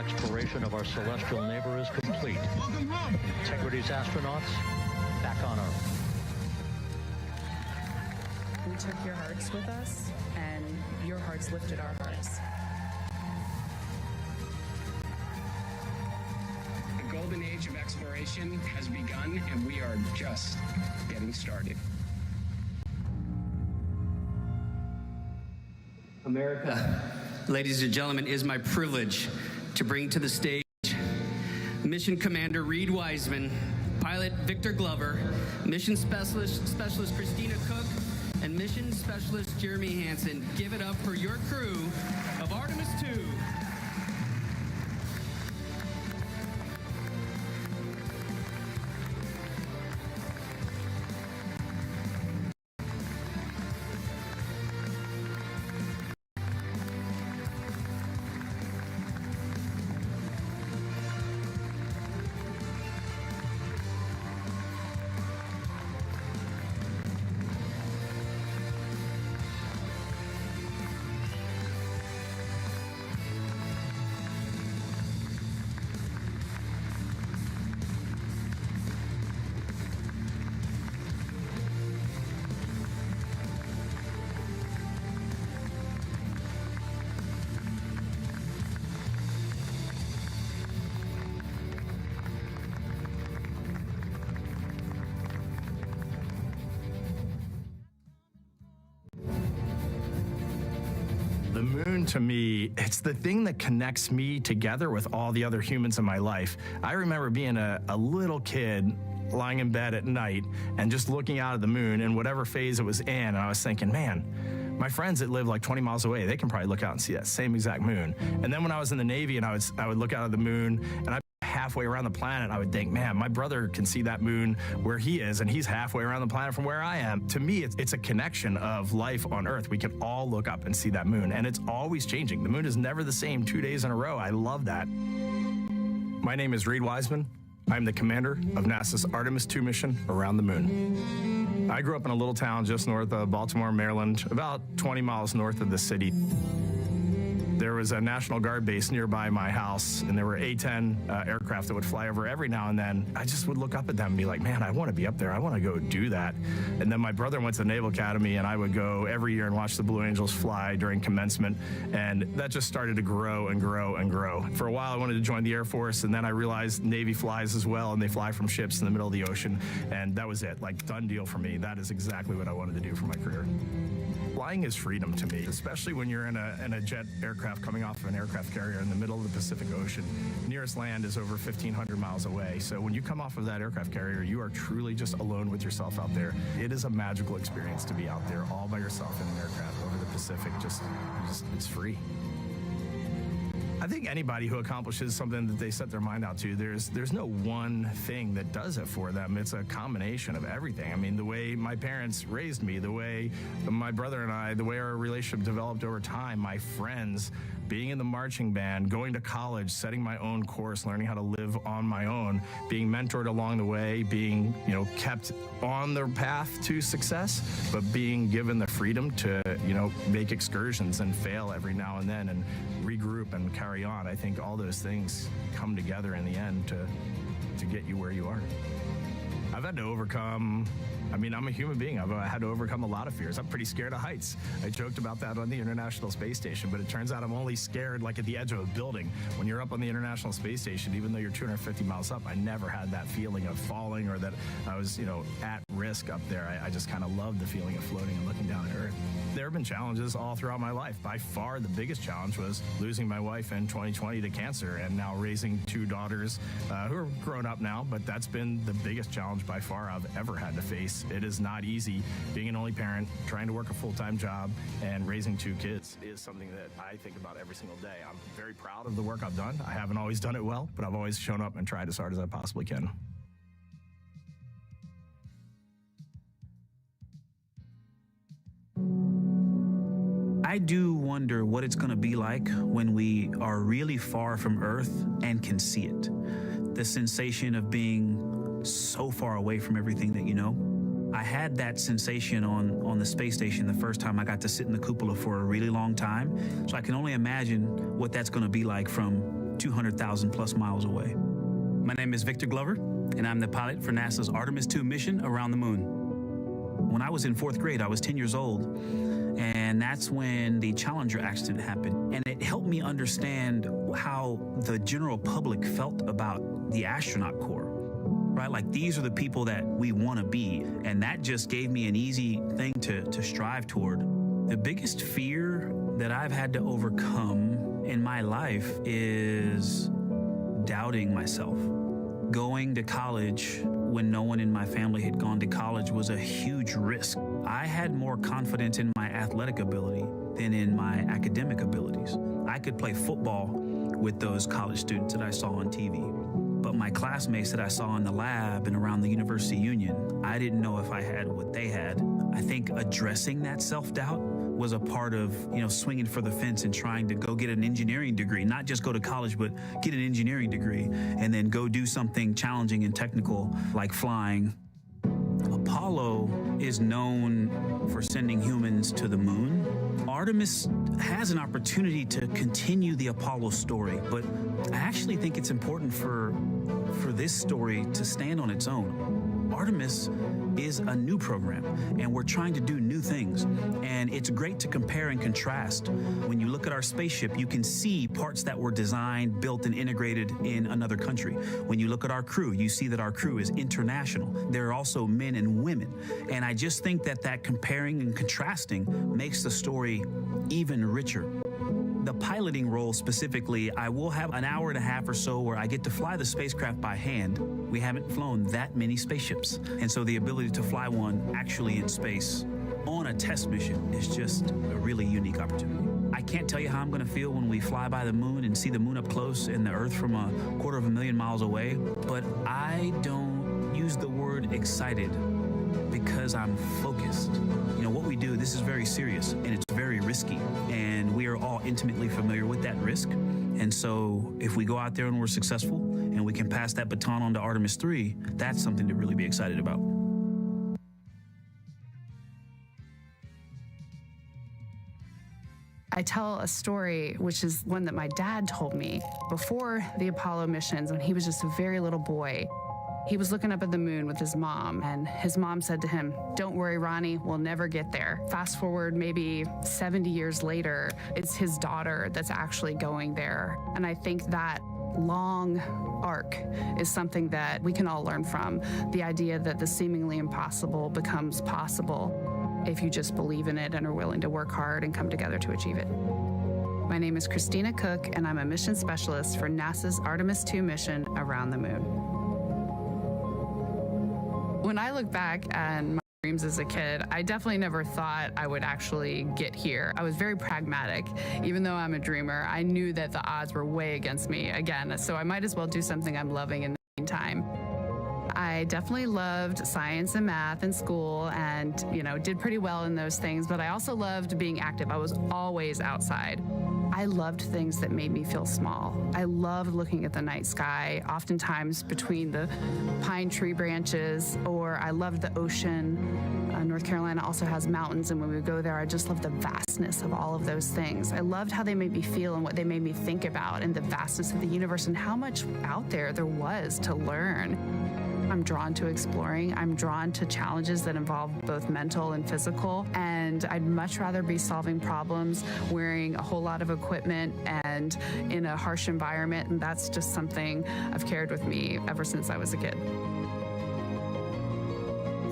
exploration of our celestial neighbor is complete. Welcome home. Integrity's astronauts back on Earth. We took your hearts with us, and your hearts lifted our hearts. The golden age of exploration has begun, and we are just getting started. America, ladies and gentlemen, it is my privilege to bring to the stage Mission Commander Reed Wiseman, Pilot Victor Glover, Mission Specialist Christina Cook, and Mission Specialist Jeremy Hansen. Give it up for your crew of Artemis II. The moon, to me, it's the thing that connects me together with all the other humans in my life. I remember being a little kid lying in bed at night and just looking out at the moon in whatever phase it was in, and I was thinking, man, my friends that live like 20 miles away, they can probably look out and see that same exact moon. And then when I was in the Navy and I would look out at the moon, and I'd be halfway around the planet, I would think, man, my brother can see that moon where he is, and he's halfway around the planet from where I am. To me, it's a connection of life on Earth. We can all look up and see that moon, and it's always changing. The moon is never the same 2 days in a row. I love that. My name is Reed Wiseman. I'm the commander of NASA's Artemis II mission around the moon. I grew up in a little town just north of Baltimore, Maryland, about 20 miles north of the city. There was a National Guard base nearby my house, and there were A-10 aircraft that would fly over every now and then. I just would look up at them and be like, man, I want to be up there. I want to go do that. And then my brother went to the Naval Academy, and I would go every year and watch the Blue Angels fly during commencement. And that just started to grow and grow and grow. For a while, I wanted to join the Air Force, and then I realized Navy flies as well, and they fly from ships in the middle of the ocean. And that was it, like, done deal for me. That is exactly what I wanted to do for my career. Flying is freedom to me, especially when you're in a jet aircraft coming off of an aircraft carrier in the middle of the Pacific Ocean. Nearest land is over 1,500 miles away. So when you come off of that aircraft carrier, you are truly just alone with yourself out there. It is a magical experience to be out there all by yourself in an aircraft over the Pacific. It's free. I think anybody who accomplishes something that they set their mind out to, there's no one thing that does it for them. It's a combination of everything. I mean, the way my parents raised me, the way my brother and I, the way our relationship developed over time, my friends, being in the marching band, going to college, setting my own course, learning how to live on my own, being mentored along the way, being, kept on the path to success, but being given the freedom to, make excursions and fail every now and then and regroup and carry on. I think all those things come together in the end to get you where you are. I've had to overcome, I'm a human being. I've had to overcome a lot of fears. I'm pretty scared of heights. I joked about that on the International Space Station, but it turns out I'm only scared like at the edge of a building. When you're up on the International Space Station, even though you're 250 miles up, I never had that feeling of falling or that I was, at risk up there. I just kind of love the feeling of floating and looking down at Earth. There have been challenges all throughout my life. By far, the biggest challenge was losing my wife in 2020 to cancer and now raising two daughters who are grown up now, but that's been the biggest challenge by far I've ever had to face. It is not easy being an only parent, trying to work a full-time job, and raising two kids is something that I think about every single day. I'm very proud of the work I've done. I haven't always done it well, but I've always shown up and tried as hard as I possibly can. I do wonder what it's going to be like when we are really far from Earth and can see it. The sensation of being so far away from everything that you know. I had that sensation on the space station the first time I got to sit in the cupola for a really long time. So I can only imagine what that's going to be like from 200,000 plus miles away. My name is Victor Glover, and I'm the pilot for NASA's Artemis II mission around the moon. When I was in 4th grade, I was 10 years old, and that's when the Challenger accident happened. And it helped me understand how the general public felt about the astronaut corps, right? Like, these are the people that we want to be, and that just gave me an easy thing to strive toward. The biggest fear that I've had to overcome in my life is doubting myself. Going to college when no one in my family had gone to college was a huge risk. I had more confidence in my athletic ability than in my academic abilities. I could play football with those college students that I saw on TV. But my classmates that I saw in the lab and around the University Union, I didn't know if I had what they had. I think addressing that self-doubt was a part of, swinging for the fence and trying to go get an engineering degree, not just go to college, but get an engineering degree and then go do something challenging and technical like flying. Apollo is known for sending humans to the moon. Artemis has an opportunity to continue the Apollo story, but I actually think it's important for this story to stand on its own. Artemis is a new program, and we're trying to do new things. And it's great to compare and contrast. When you look at our spaceship, you can see parts that were designed, built, and integrated in another country. When you look at our crew, you see that our crew is international. There are also men and women. And I just think that comparing and contrasting makes the story even richer. The piloting role specifically, I will have an hour and a half or so where I get to fly the spacecraft by hand. We haven't flown that many spaceships. And so the ability to fly one actually in space on a test mission is just a really unique opportunity. I can't tell you how I'm going to feel when we fly by the moon and see the moon up close and the Earth from 250,000 miles away, but I don't use the word excited because I'm focused. What we do, this is very serious and it's very risky, and we are all intimately familiar with that risk. And so if we go out there and we're successful and we can pass that baton on to Artemis III, that's something to really be excited about. I tell a story, which is one that my dad told me before the Apollo missions when he was just a very little boy. He was looking up at the moon with his mom, and his mom said to him, "Don't worry, Ronnie, we'll never get there." Fast forward maybe 70 years later, it's his daughter that's actually going there. And I think that long arc is something that we can all learn from. The idea that the seemingly impossible becomes possible if you just believe in it and are willing to work hard and come together to achieve it. My name is Christina Cook, and I'm a mission specialist for NASA's Artemis II mission around the moon. When I look back at my dreams as a kid, I definitely never thought I would actually get here. I was very pragmatic. Even though I'm a dreamer, I knew that the odds were way against me again, so I might as well do something I'm loving in the meantime. I definitely loved science and math in school and, did pretty well in those things, but I also loved being active. I was always outside. I loved things that made me feel small. I loved looking at the night sky, oftentimes between the pine tree branches, or I loved the ocean. North Carolina also has mountains, and when we go there, I just loved the vastness of all of those things. I loved how they made me feel and what they made me think about, and the vastness of the universe and how much out there was to learn. I'm drawn to exploring. I'm drawn to challenges that involve both mental and physical, and I'd much rather be solving problems wearing a whole lot of equipment and in a harsh environment, and that's just something I've carried with me ever since I was a kid.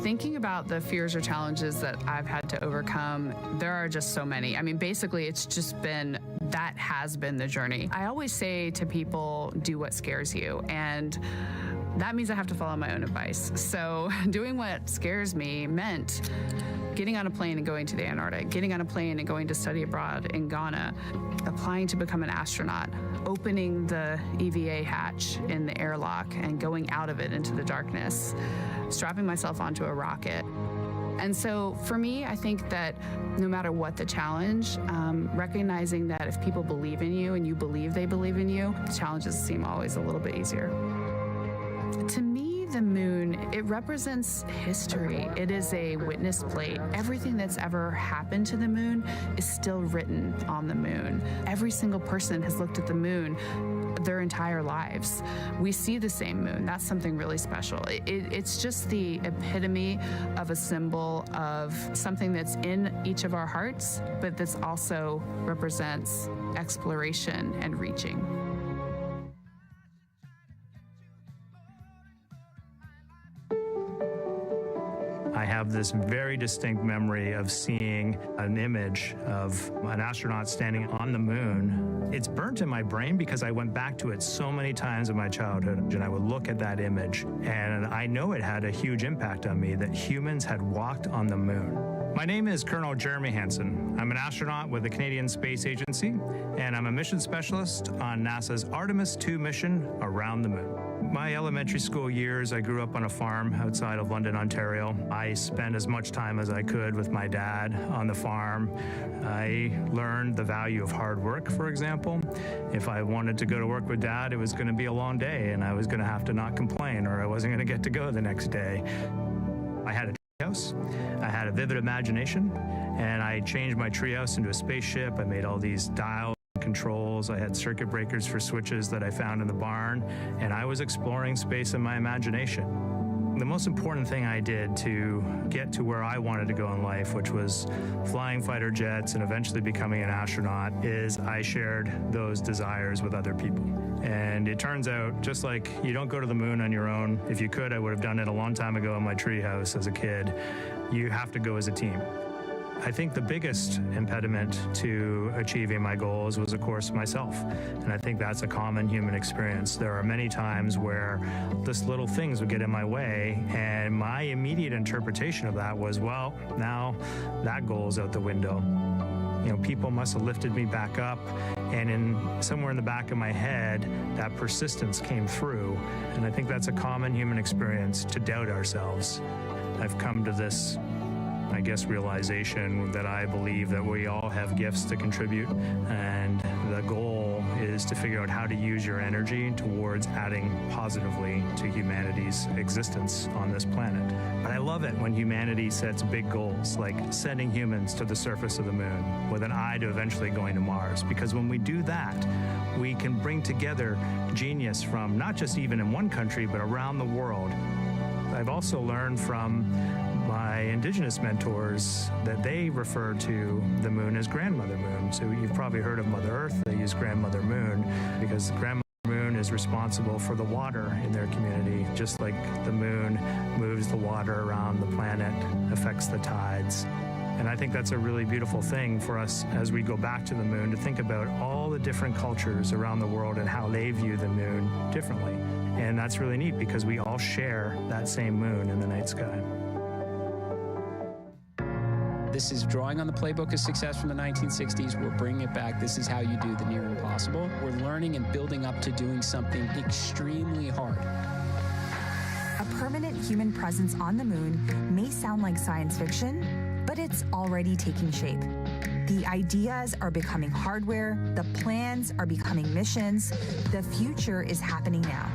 Thinking about the fears or challenges that I've had to overcome, there are just so many. I mean, basically, it's just been, that has been the journey. I always say to people, do what scares you, and that means I have to follow my own advice. So doing what scares me meant getting on a plane and going to the Antarctic, getting on a plane and going to study abroad in Ghana, applying to become an astronaut, opening the EVA hatch in the airlock and going out of it into the darkness, strapping myself onto a rocket. And so for me, I think that no matter what the challenge, recognizing that if people believe in you and you believe they believe in you, the challenges seem always a little bit easier. To me, the moon, it represents history. It is a witness plate. Everything that's ever happened to the moon is still written on the moon. Every single person has looked at the moon their entire lives. We see the same moon. That's something really special. It's just the epitome of a symbol of something that's in each of our hearts, but that's also represents exploration and reaching. I have this very distinct memory of seeing an image of an astronaut standing on the moon. It's burnt in my brain because I went back to it so many times in my childhood, and I would look at that image, and I know it had a huge impact on me that humans had walked on the moon. My name is Colonel Jeremy Hansen. I'm an astronaut with the Canadian Space Agency, and I'm a mission specialist on NASA's Artemis II mission around the moon. My elementary school years, I grew up on a farm outside of London, Ontario. I spent as much time as I could with my dad on the farm. I learned the value of hard work, for example. If I wanted to go to work with Dad, it was going to be a long day, and I was going to have to not complain, or I wasn't going to get to go the next day. I had a treehouse. I had a vivid imagination, and I changed my treehouse into a spaceship. I made all these dials, controls. I had circuit breakers for switches that I found in the barn, and I was exploring space in my imagination. The most important thing I did to get to where I wanted to go in life, which was flying fighter jets and eventually becoming an astronaut, is I shared those desires with other people. And it turns out, just like you don't go to the moon on your own, if you could, I would have done it a long time ago in my treehouse as a kid. You have to go as a team. I think the biggest impediment to achieving my goals was, of course, myself. And I think that's a common human experience. There are many times where just little things would get in my way, and my immediate interpretation of that was, well, now that goal's out the window. You know, people must have lifted me back up, and somewhere in the back of my head, that persistence came through. And I think that's a common human experience, to doubt ourselves. I've come to this, I guess, realization that I believe that we all have gifts to contribute, and the goal is to figure out how to use your energy towards adding positively to humanity's existence on this planet. But I love it when humanity sets big goals, like sending humans to the surface of the moon with an eye to eventually going to Mars, because when we do that, we can bring together genius from not just even in one country, but around the world. I've also learned from my indigenous mentors that they refer to the moon as Grandmother Moon. So you've probably heard of Mother Earth. They use Grandmother Moon because Grandmother Moon is responsible for the water in their community, just like the moon moves the water around the planet, affects the tides. And I think that's a really beautiful thing for us as we go back to the moon, to think about all the different cultures around the world and how they view the moon differently. And that's really neat because we all share that same moon in the night sky. This is drawing on the playbook of success from the 1960s. We're bringing it back. This is how you do the near impossible. We're learning and building up to doing something extremely hard. A permanent human presence on the moon may sound like science fiction, but it's already taking shape. The ideas are becoming hardware, the plans are becoming missions, the future is happening now.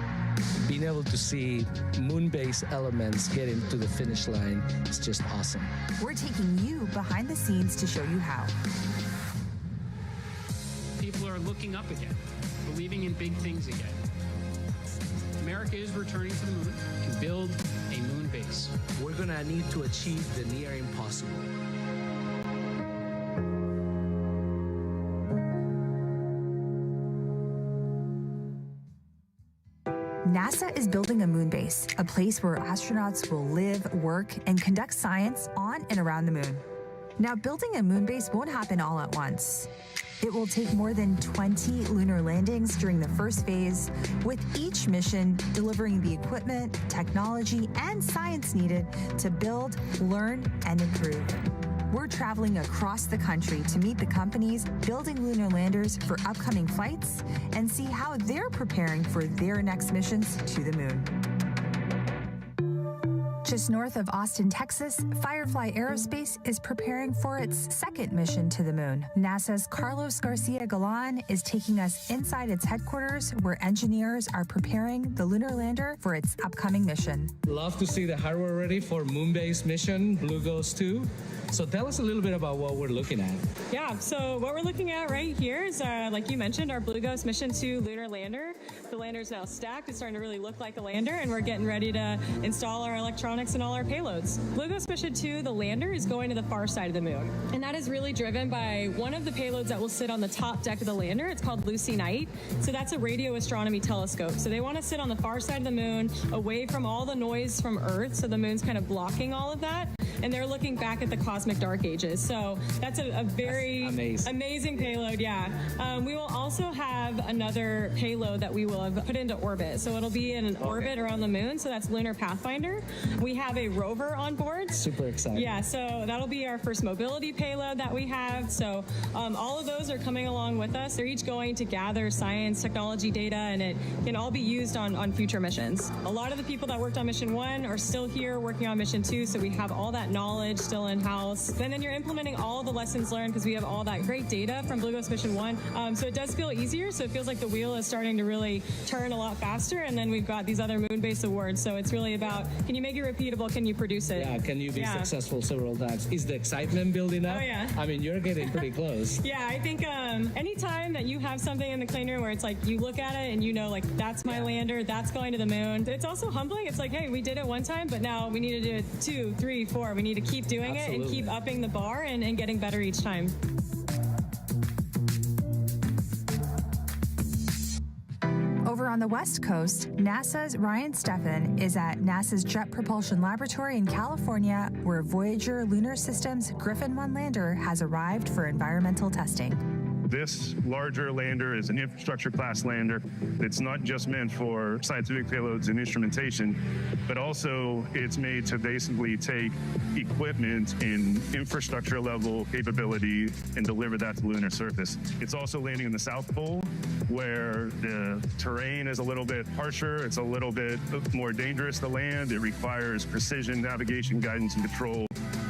Being able to see moon-based elements getting to the finish line is just awesome. We're taking you behind the scenes to show you how. People are looking up again, believing in big things again. America is returning to the moon to build a moon base. We're gonna need to achieve the near impossible. NASA is building a moon base, a place where astronauts will live, work, and conduct science on and around the moon. Now, building a moon base won't happen all at once. It will take more than 20 lunar landings during the first phase, with each mission delivering the equipment, technology, and science needed to build, learn, and improve. We're traveling across the country to meet the companies building lunar landers for upcoming flights and see how they're preparing for their next missions to the moon. Just north of Austin, Texas, Firefly Aerospace is preparing for its second mission to the moon. NASA's Carlos Garcia Galan is taking us inside its headquarters, where engineers are preparing the lunar lander for its upcoming mission. Love to see the hardware ready for moon-based mission, Blue Ghost 2. So tell us a little bit about what we're looking at. Yeah, so what we're looking at right here is, like you mentioned, our Blue Ghost Mission 2 lunar lander. The lander is now stacked. It's starting to really look like a lander, and we're getting ready to install our electronics and all our payloads. Blue Ghost Mission 2, the lander, is going to the far side of the moon. And that is really driven by one of the payloads that will sit on the top deck of the lander. It's called Lucy Knight. So that's a radio astronomy telescope. So they want to sit on the far side of the moon, away from all the noise from Earth, so the moon's kind of blocking all of that. And they're looking back at the cosmic dark ages. So that's a very amazing payload, yeah. We will also have another payload that we will have put into orbit. So it'll be in an orbit around the moon. So that's Lunar Pathfinder. We have a rover on board. Super exciting. Yeah, so that'll be our first mobility payload that we have. So all of those are coming along with us. They're each going to gather science, technology data, and it can all be used on future missions. A lot of the people that worked on Mission 1 are still here working on Mission 2, so we have all that knowledge still in-house. And then you're implementing all the lessons learned because we have all that great data from Blue Ghost Mission 1. So it does feel easier. So it feels like the wheel is starting to really turn a lot faster. And then we've got these other moon-based awards. So it's really about, can you make it repeatable? Can you produce it? Yeah, can you be successful several times? Is the excitement building up? Oh, yeah. I mean, you're getting pretty close. Yeah, I think anytime that you have something in the clean room where it's like you look at it and you know, like, that's my lander, that's going to the moon. It's also humbling. It's like, hey, we did it one time, but now we need to do it 2, 3, 4. We need to keep doing it and keep upping the bar and getting better each time. Over on the West Coast, NASA's Ryan Steffen is at NASA's Jet Propulsion Laboratory in California, where Voyager Lunar Systems Griffin 1 lander has arrived for environmental testing. This larger lander is an infrastructure class lander. It's not just meant for scientific payloads and instrumentation, but also it's made to basically take equipment in infrastructure level capability and deliver that to the lunar surface. It's also landing in the South Pole, where the terrain is a little bit harsher. It's a little bit more dangerous to land. It requires precision navigation, guidance, and control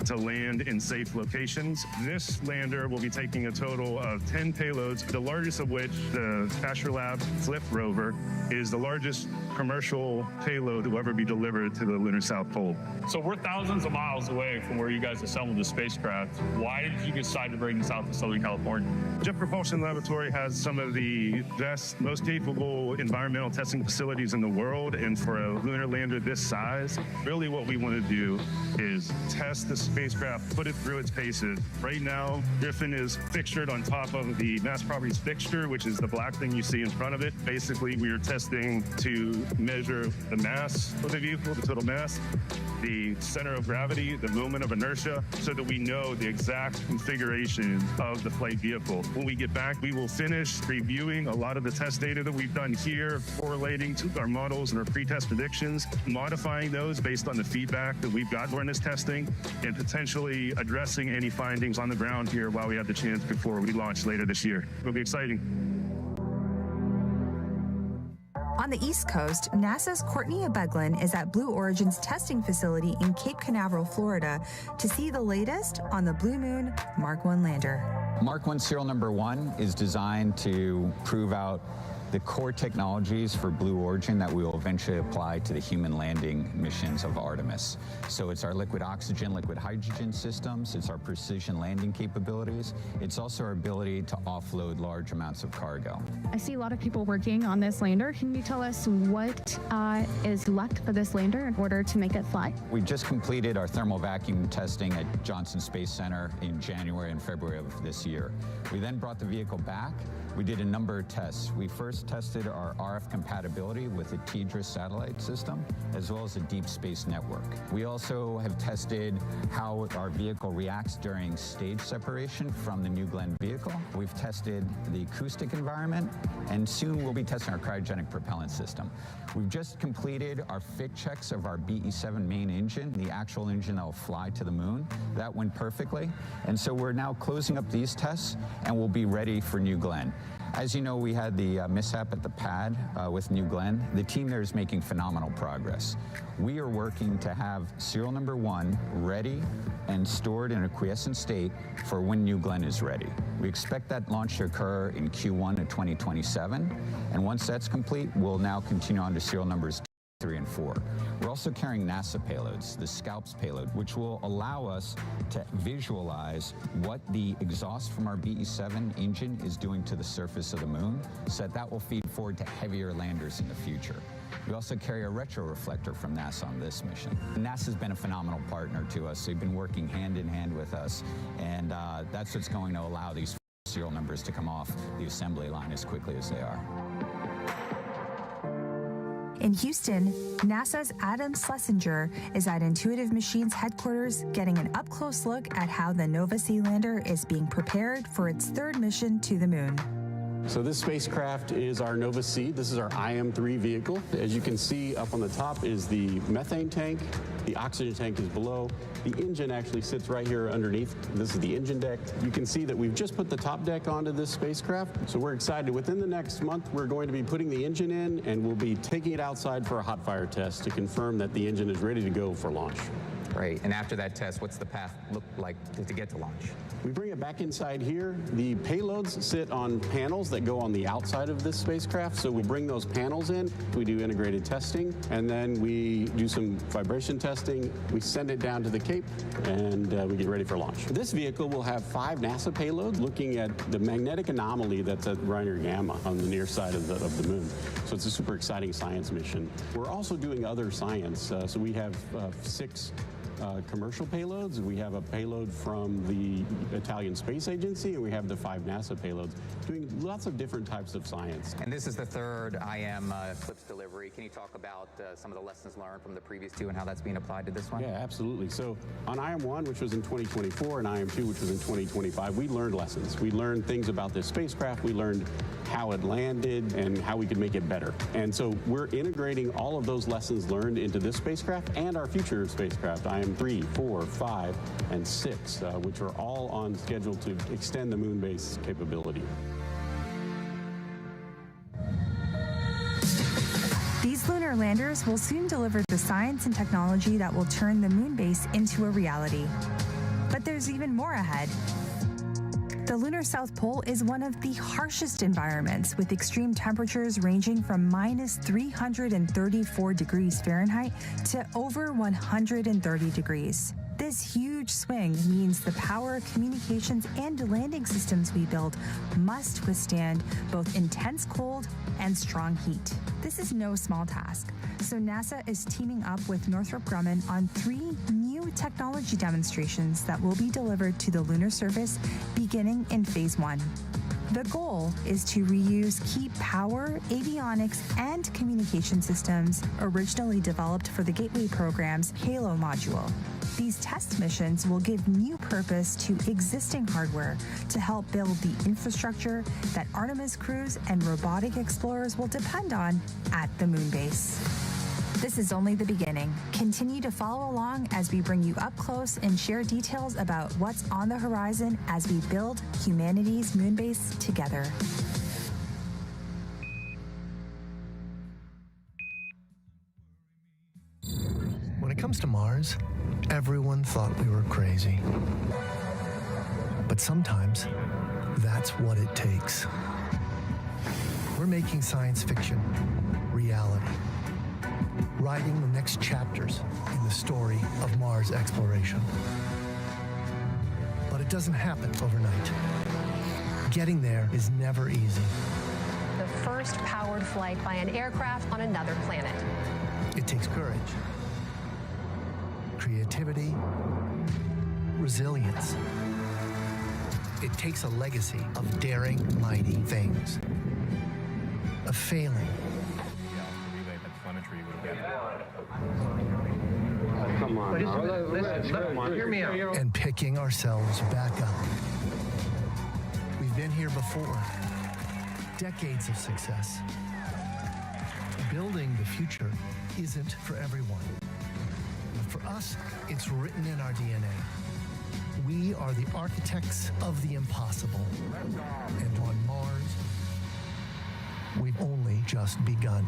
to land in safe locations. This lander will be taking a total of 10 payloads, the largest of which, the Astrolab Flip rover, is the largest commercial payload to ever be delivered to the lunar South Pole. So we're thousands of miles away from where you guys assembled the spacecraft. Why did you decide to bring this out to Southern California? Jet Propulsion Laboratory has some of the best, most capable environmental testing facilities in the world, and for a lunar lander this size, really what we want to do is test the spacecraft, put it through its paces. Right now, Griffin is fixtured on top of the mass properties fixture, which is the black thing you see in front of it. Basically, we are testing to measure the mass of the vehicle, the total mass, the center of gravity, the moment of inertia, so that we know the exact configuration of the flight vehicle. When we get back, we will finish reviewing a lot of the test data that we've done here, correlating to our models and our pre-test predictions, modifying those based on the feedback that we've got during this testing, and potentially addressing any findings on the ground here while we have the chance before we launch later this year. It'll be exciting. On the East Coast, NASA's Courtney Beglin is at Blue Origin's testing facility in Cape Canaveral, Florida, to see the latest on the Blue Moon Mark 1 lander. Mark 1 serial number 1 is designed to prove out the core technologies for Blue Origin that we will eventually apply to the human landing missions of Artemis. So it's our liquid oxygen, liquid hydrogen systems, it's our precision landing capabilities, it's also our ability to offload large amounts of cargo. I see a lot of people working on this lander. Can you tell us what is left for this lander in order to make it fly? We just completed our thermal vacuum testing at Johnson Space Center in January and February of this year. We then brought the vehicle back. We did a number of tests. We first tested our RF compatibility with the TDRS satellite system, as well as a deep space network. We also have tested how our vehicle reacts during stage separation from the New Glenn vehicle. We've tested the acoustic environment, and soon we'll be testing our cryogenic propellant system. We've just completed our fit checks of our BE-7 main engine, the actual engine that will fly to the moon. That went perfectly. And so we're now closing up these tests, and we'll be ready for New Glenn. As you know, we had the mishap at the pad with New Glenn. The team there is making phenomenal progress. We are working to have serial number 1 ready and stored in a quiescent state for when New Glenn is ready. We expect that launch to occur in Q1 of 2027, and once that's complete, we'll now continue on to serial numbers 2, 3, and 4. We're also carrying NASA payloads, the SCALPS payload, which will allow us to visualize what the exhaust from our BE-7 engine is doing to the surface of the moon, so that will feed forward to heavier landers in the future. We also carry a retroreflector from NASA on this mission. NASA's been a phenomenal partner to us. They've been working hand in hand with us, and that's what's going to allow these serial numbers to come off the assembly line as quickly as they are. In Houston, NASA's Adam Schlesinger is at Intuitive Machines headquarters getting an up-close look at how the Nova-C lander is being prepared for its 3rd mission to the moon. So this spacecraft is our Nova-C. This is our IM-3 vehicle. As you can see, up on the top is the methane tank. The oxygen tank is below. The engine actually sits right here underneath. This is the engine deck. You can see that we've just put the top deck onto this spacecraft. So we're excited. Within the next month, we're going to be putting the engine in, and we'll be taking it outside for a hot fire test to confirm that the engine is ready to go for launch. Great. And after that test, what's the path look like to get to launch? We bring it back inside here. The payloads sit on panels that go on the outside of this spacecraft. So we bring those panels in, we do integrated testing, and then we do some vibration testing. We send it down to the Cape, and we get ready for launch. This vehicle will have 5 NASA payloads looking at the magnetic anomaly that's at Reiner Gamma on the near side of the moon. So it's a super exciting science mission. We're also doing other science. So we have 6 commercial payloads. We have a payload from the Italian Space Agency, and we have the 5 NASA payloads, doing lots of different types of science. And this is the 3rd IM Eclipse delivery. Can you talk about some of the lessons learned from the previous 2 and how that's being applied to this one? Yeah, absolutely. So on IM-1, which was in 2024, and IM-2, which was in 2025, we learned lessons. We learned things about this spacecraft. We learned how it landed and how we could make it better. And so we're integrating all of those lessons learned into this spacecraft and our future spacecraft, IM-3, 4, 5, and 6, which are all on schedule to extend the moon base capability. These lunar landers will soon deliver the science and technology that will turn the moon base into a reality. But there's even more ahead. The lunar South Pole is one of the harshest environments, with extreme temperatures ranging from minus 334 degrees Fahrenheit to over 130 degrees. This huge swing means the power, communications, and landing systems we build must withstand both intense cold and strong heat. This is no small task, so NASA is teaming up with Northrop Grumman on 3 new technology demonstrations that will be delivered to the lunar surface beginning in Phase 1. The goal is to reuse key power, avionics, and communication systems originally developed for the Gateway program's HALO module. These test missions will give new purpose to existing hardware to help build the infrastructure that Artemis crews and robotic explorers will depend on at the moon base. This is only the beginning. Continue to follow along as we bring you up close and share details about what's on the horizon as we build humanity's moon base together. When it comes to Mars, everyone thought we were crazy. But sometimes, that's what it takes. We're making science fiction reality, writing the next chapters in the story of Mars exploration. But it doesn't happen overnight. Getting there is never easy. The first powered flight by an aircraft on another planet. It takes courage, creativity, resilience. It takes a legacy of daring, mighty things, of failing. Come on. Listen, hear me out. And picking ourselves back up. We've been here before. Decades of success. Building the future isn't for everyone. But for us, it's written in our DNA. We are the architects of the impossible. And on Mars, we've only just begun.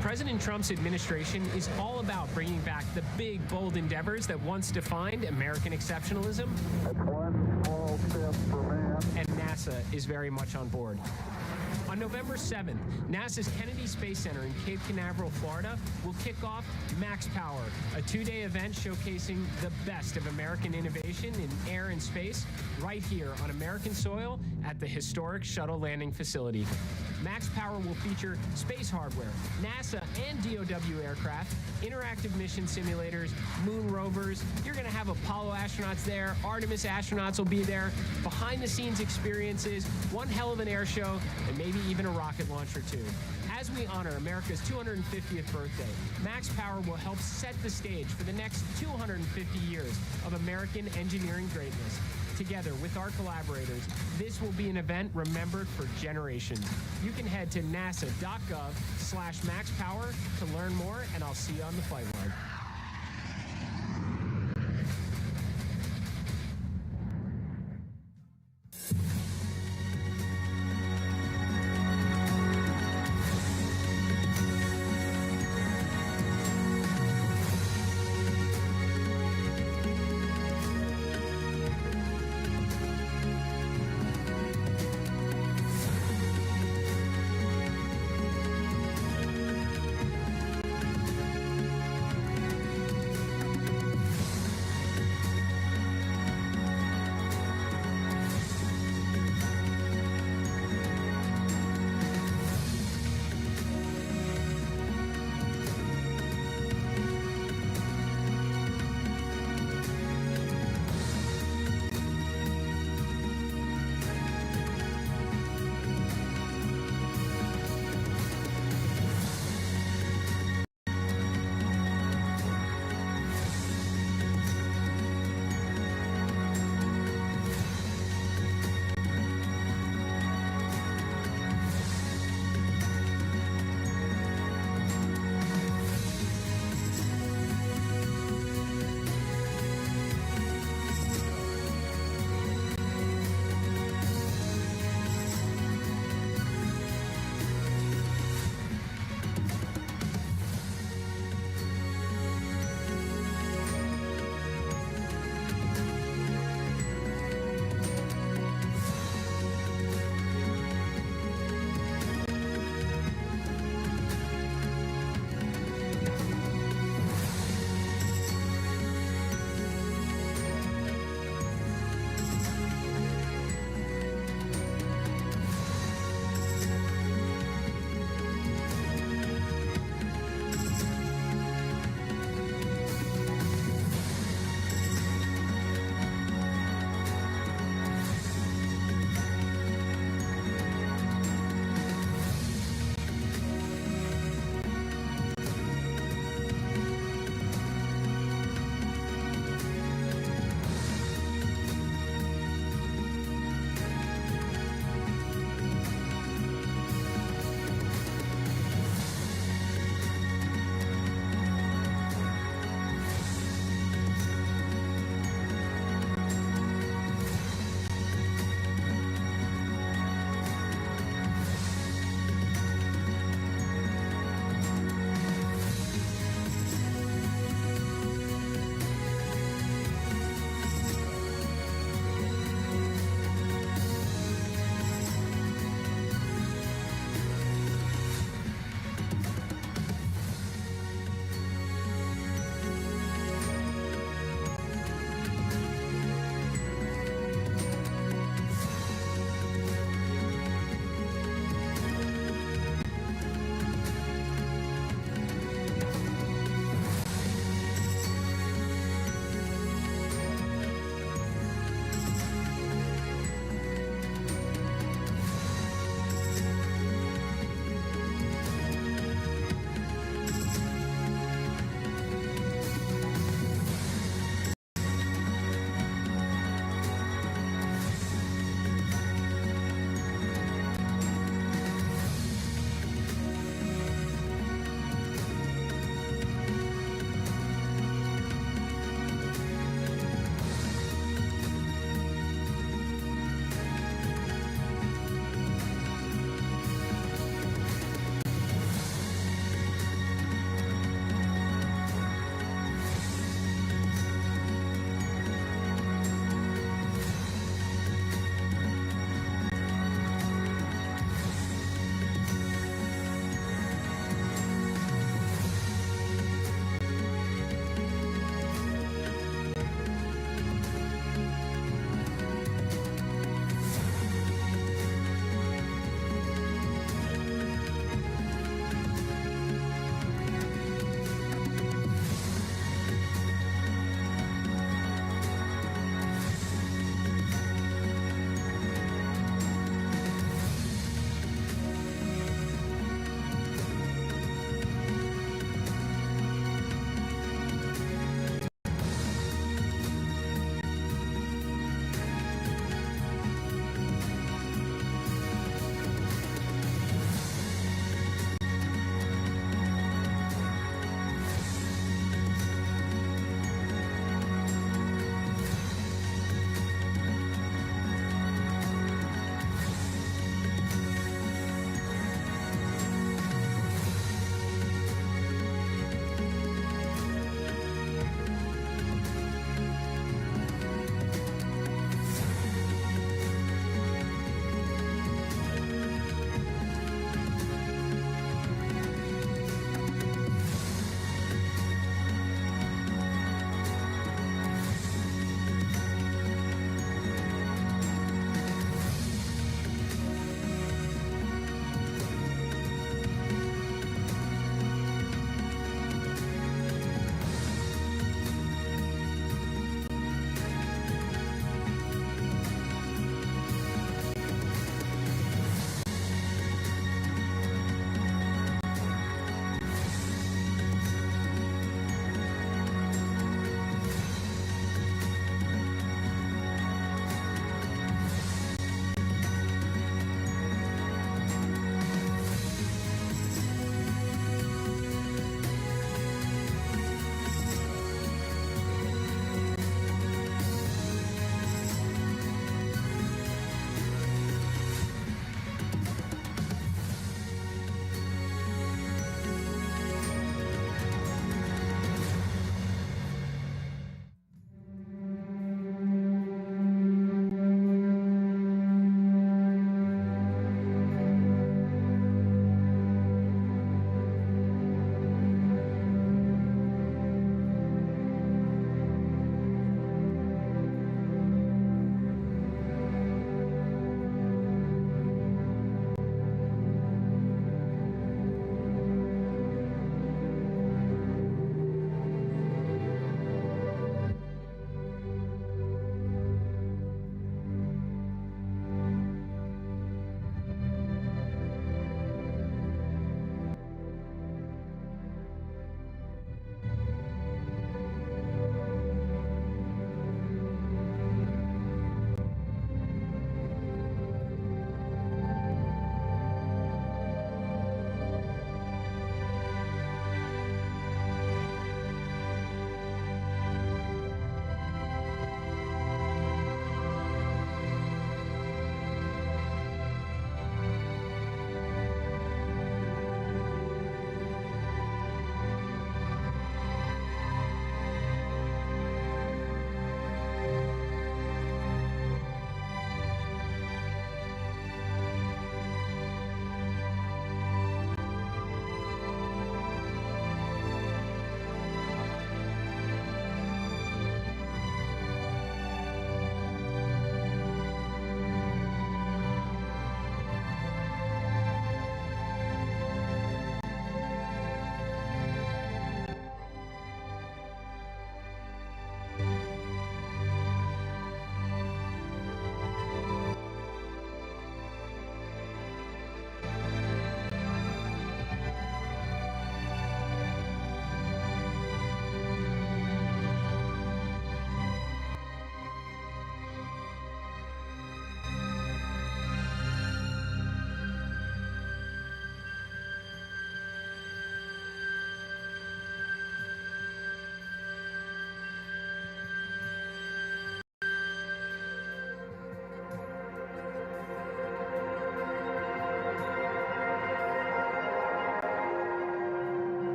President Trump's administration is all about bringing back the big, bold endeavors that once defined American exceptionalism. One small step for man. And NASA is very much on board. On November 7th, NASA's Kennedy Space Center in Cape Canaveral, Florida, will kick off Max Power, a two-day event showcasing the best of American innovation in air and space, right here on American soil at the historic shuttle landing facility. Max Power will feature space hardware, NASA and DOW aircraft, interactive mission simulators, moon rovers. You're going to have Apollo astronauts there, Artemis astronauts will be there, behind-the-scenes experiences, one hell of an air show, and maybe even a rocket launch or two. As we honor America's 250th birthday, Max Power will help set the stage for the next 250 years of American engineering greatness. Together with our collaborators, this will be an event remembered for generations. You can head to nasa.gov/maxpower to learn more, and I'll see you on the flight line.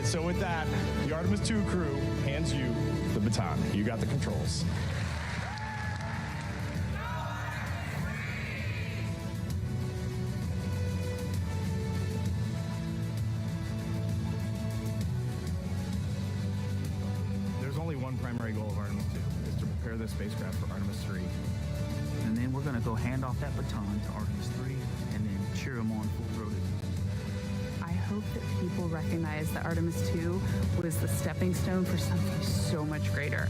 so with that, the Artemis II crew hands you the baton. You got the controls. There's only one primary goal of Artemis II, is to prepare the spacecraft for Artemis III. And then we're going to go hand off that baton to Artemis III and then cheer them on full-throated. I hope that people recognize that Artemis II was the stepping stone for something so much greater.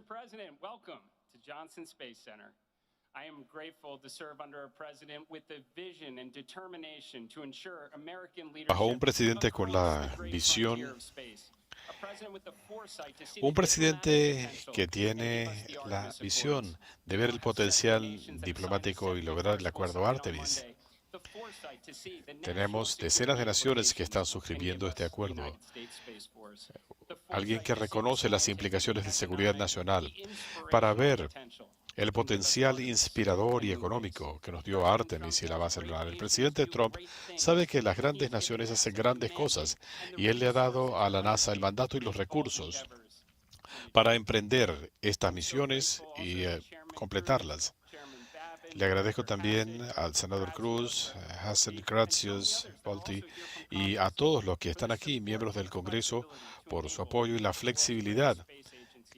President, welcome to Johnson Space Center. I am grateful to serve under a president with the vision and determination to ensure American leadership. Bajo un presidente con la visión, un presidente que tiene la visión de ver el potencial diplomático y lograr el acuerdo Artemis. Tenemos decenas de naciones que están suscribiendo este acuerdo. Alguien que reconoce las implicaciones de seguridad nacional para ver el potencial inspirador y económico que nos dio Artemis y la base lunar. El presidente Trump sabe que las grandes naciones hacen grandes cosas y él le ha dado a la NASA el mandato y los recursos para emprender estas misiones y completarlas. Le agradezco también al senador Cruz, Hassel, Gracias, Polti y a todos los que están aquí, miembros del Congreso, por su apoyo y la flexibilidad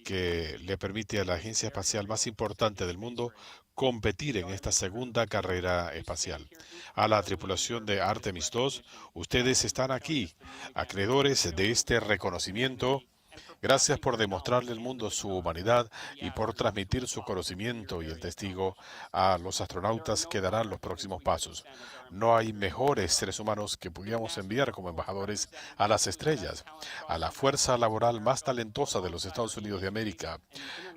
que le permite a la agencia espacial más importante del mundo competir en esta segunda carrera espacial. A la tripulación de Artemis II, ustedes están aquí, acreedores de este reconocimiento. Gracias por demostrarle al mundo su humanidad y por transmitir su conocimiento y el testigo a los astronautas que darán los próximos pasos. No hay mejores seres humanos que pudiéramos enviar como embajadores a las estrellas, a la fuerza laboral más talentosa de los Estados Unidos de América.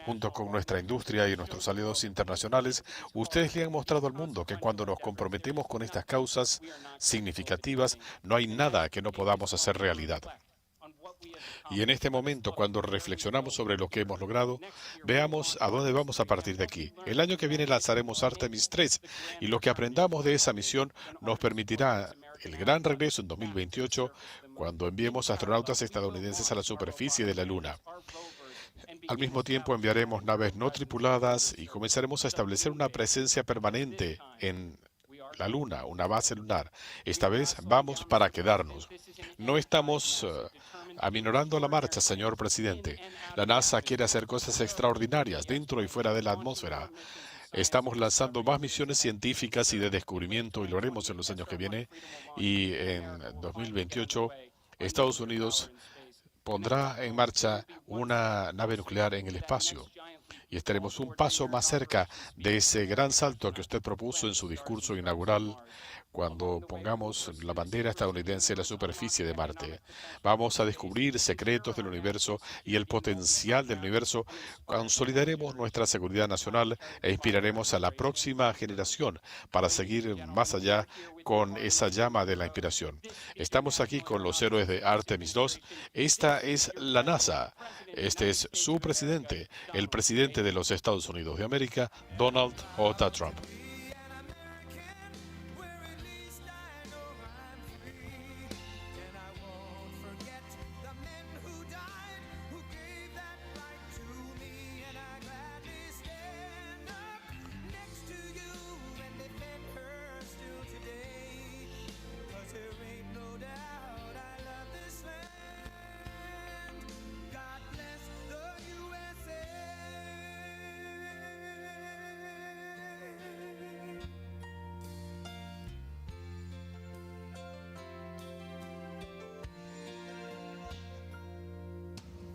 Junto con nuestra industria y nuestros aliados internacionales, ustedes le han mostrado al mundo que cuando nos comprometemos con estas causas significativas, no hay nada que no podamos hacer realidad. Y en este momento, cuando reflexionamos sobre lo que hemos logrado, veamos a dónde vamos a partir de aquí. El año que viene lanzaremos Artemis III y lo que aprendamos de esa misión nos permitirá el gran regreso en 2028, cuando enviemos astronautas estadounidenses a la superficie de la Luna. Al mismo tiempo enviaremos naves no tripuladas y comenzaremos a establecer una presencia permanente en la Luna, una base lunar. Esta vez vamos para quedarnos. No estamos aminorando la marcha, señor presidente. La NASA quiere hacer cosas extraordinarias dentro y fuera de la atmósfera. Estamos lanzando más misiones científicas y de descubrimiento y lo haremos en los años que vienen. Y en 2028, Estados Unidos pondrá en marcha una nave nuclear en el espacio. Y estaremos un paso más cerca de ese gran salto que usted propuso en su discurso inaugural cuando pongamos la bandera estadounidense en la superficie de Marte. Vamos a descubrir secretos del universo y el potencial del universo. Consolidaremos nuestra seguridad nacional e inspiraremos a la próxima generación para seguir más allá con esa llama de la inspiración. Estamos aquí con los héroes de Artemis II. Esta es la NASA. Este es su presidente, el presidente de los Estados Unidos de América, Donald J. Trump.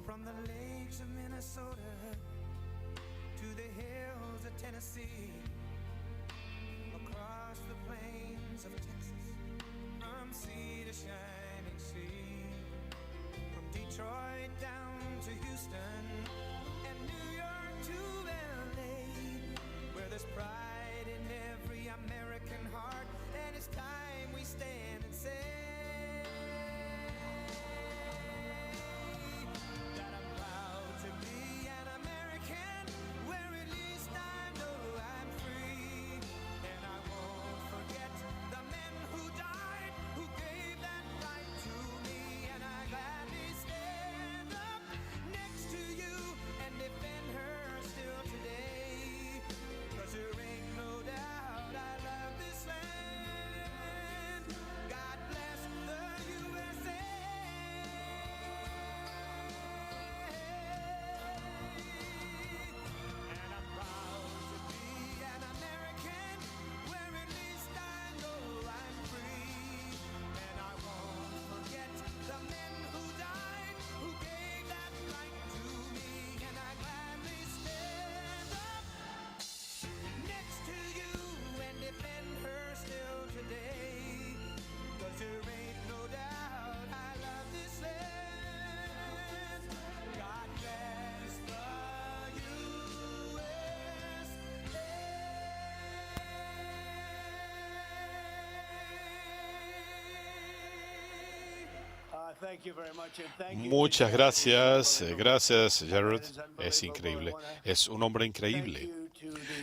From the lakes of Minnesota to the hills of Tennessee, across the plains of Texas, from sea to shining sea, from Detroit down to Houston and New York to LA, where there's pride in every American heart, and it's time we stand and say Muchas gracias. Gracias, Jared. Es increíble. Es un hombre increíble.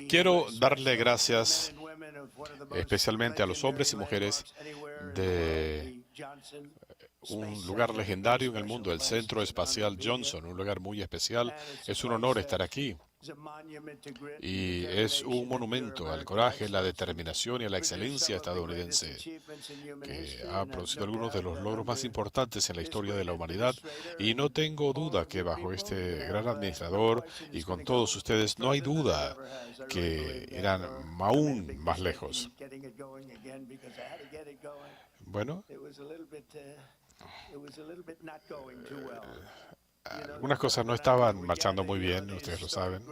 Quiero darle gracias especialmente a los hombres y mujeres de un lugar legendario en el mundo, el Centro Espacial Johnson, un lugar muy especial. Es un honor estar aquí. Y es un monumento al coraje, la determinación y a la excelencia estadounidense, que ha producido algunos de los logros más importantes en la historia de la humanidad. Y no tengo duda que bajo este gran administrador y con todos ustedes, no hay duda que irán aún más lejos. Bueno, algunas cosas no estaban marchando muy bien, ustedes lo saben.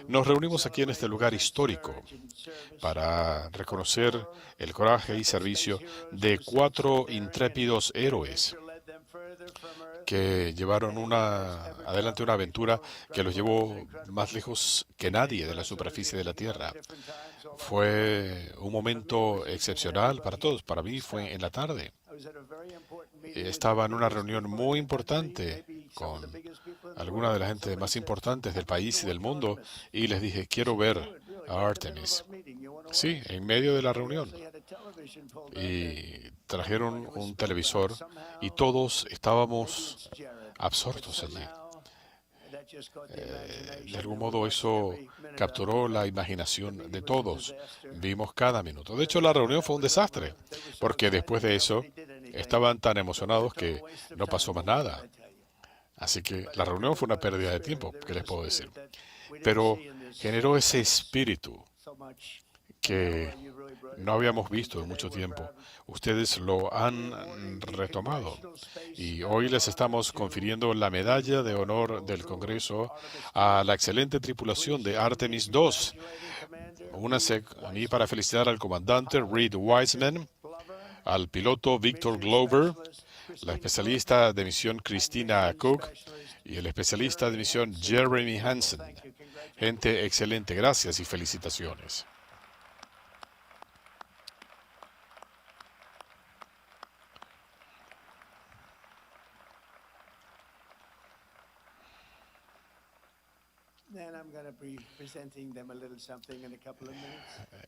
Nos reunimos aquí en este lugar histórico para reconocer el coraje y servicio de 4 intrépidos héroes que llevaron adelante una aventura que los llevó más lejos que nadie de la superficie de la Tierra. Fue un momento excepcional para todos. Para mí fue en la tarde. Estaba en una reunión muy importante con algunas de las gentes más importantes del país y del mundo y les dije, quiero ver a Artemis. Sí, en medio de la reunión. Y trajeron un televisor y todos estábamos absortos allí. De algún modo eso capturó la imaginación de todos. Vimos cada minuto. De hecho, la reunión fue un desastre, porque después de eso estaban tan emocionados que no pasó más nada. Así que la reunión fue una pérdida de tiempo, ¿qué les puedo decir? Pero generó ese espíritu que no habíamos visto en mucho tiempo. Ustedes lo han retomado y hoy les estamos confiriendo la medalla de honor del Congreso a la excelente tripulación de Artemis II. Únase a mí para felicitar al comandante Reed Wiseman, al piloto Victor Glover, la especialista de misión Christina Cook y el especialista de misión Jeremy Hansen. Gente excelente, gracias y felicitaciones.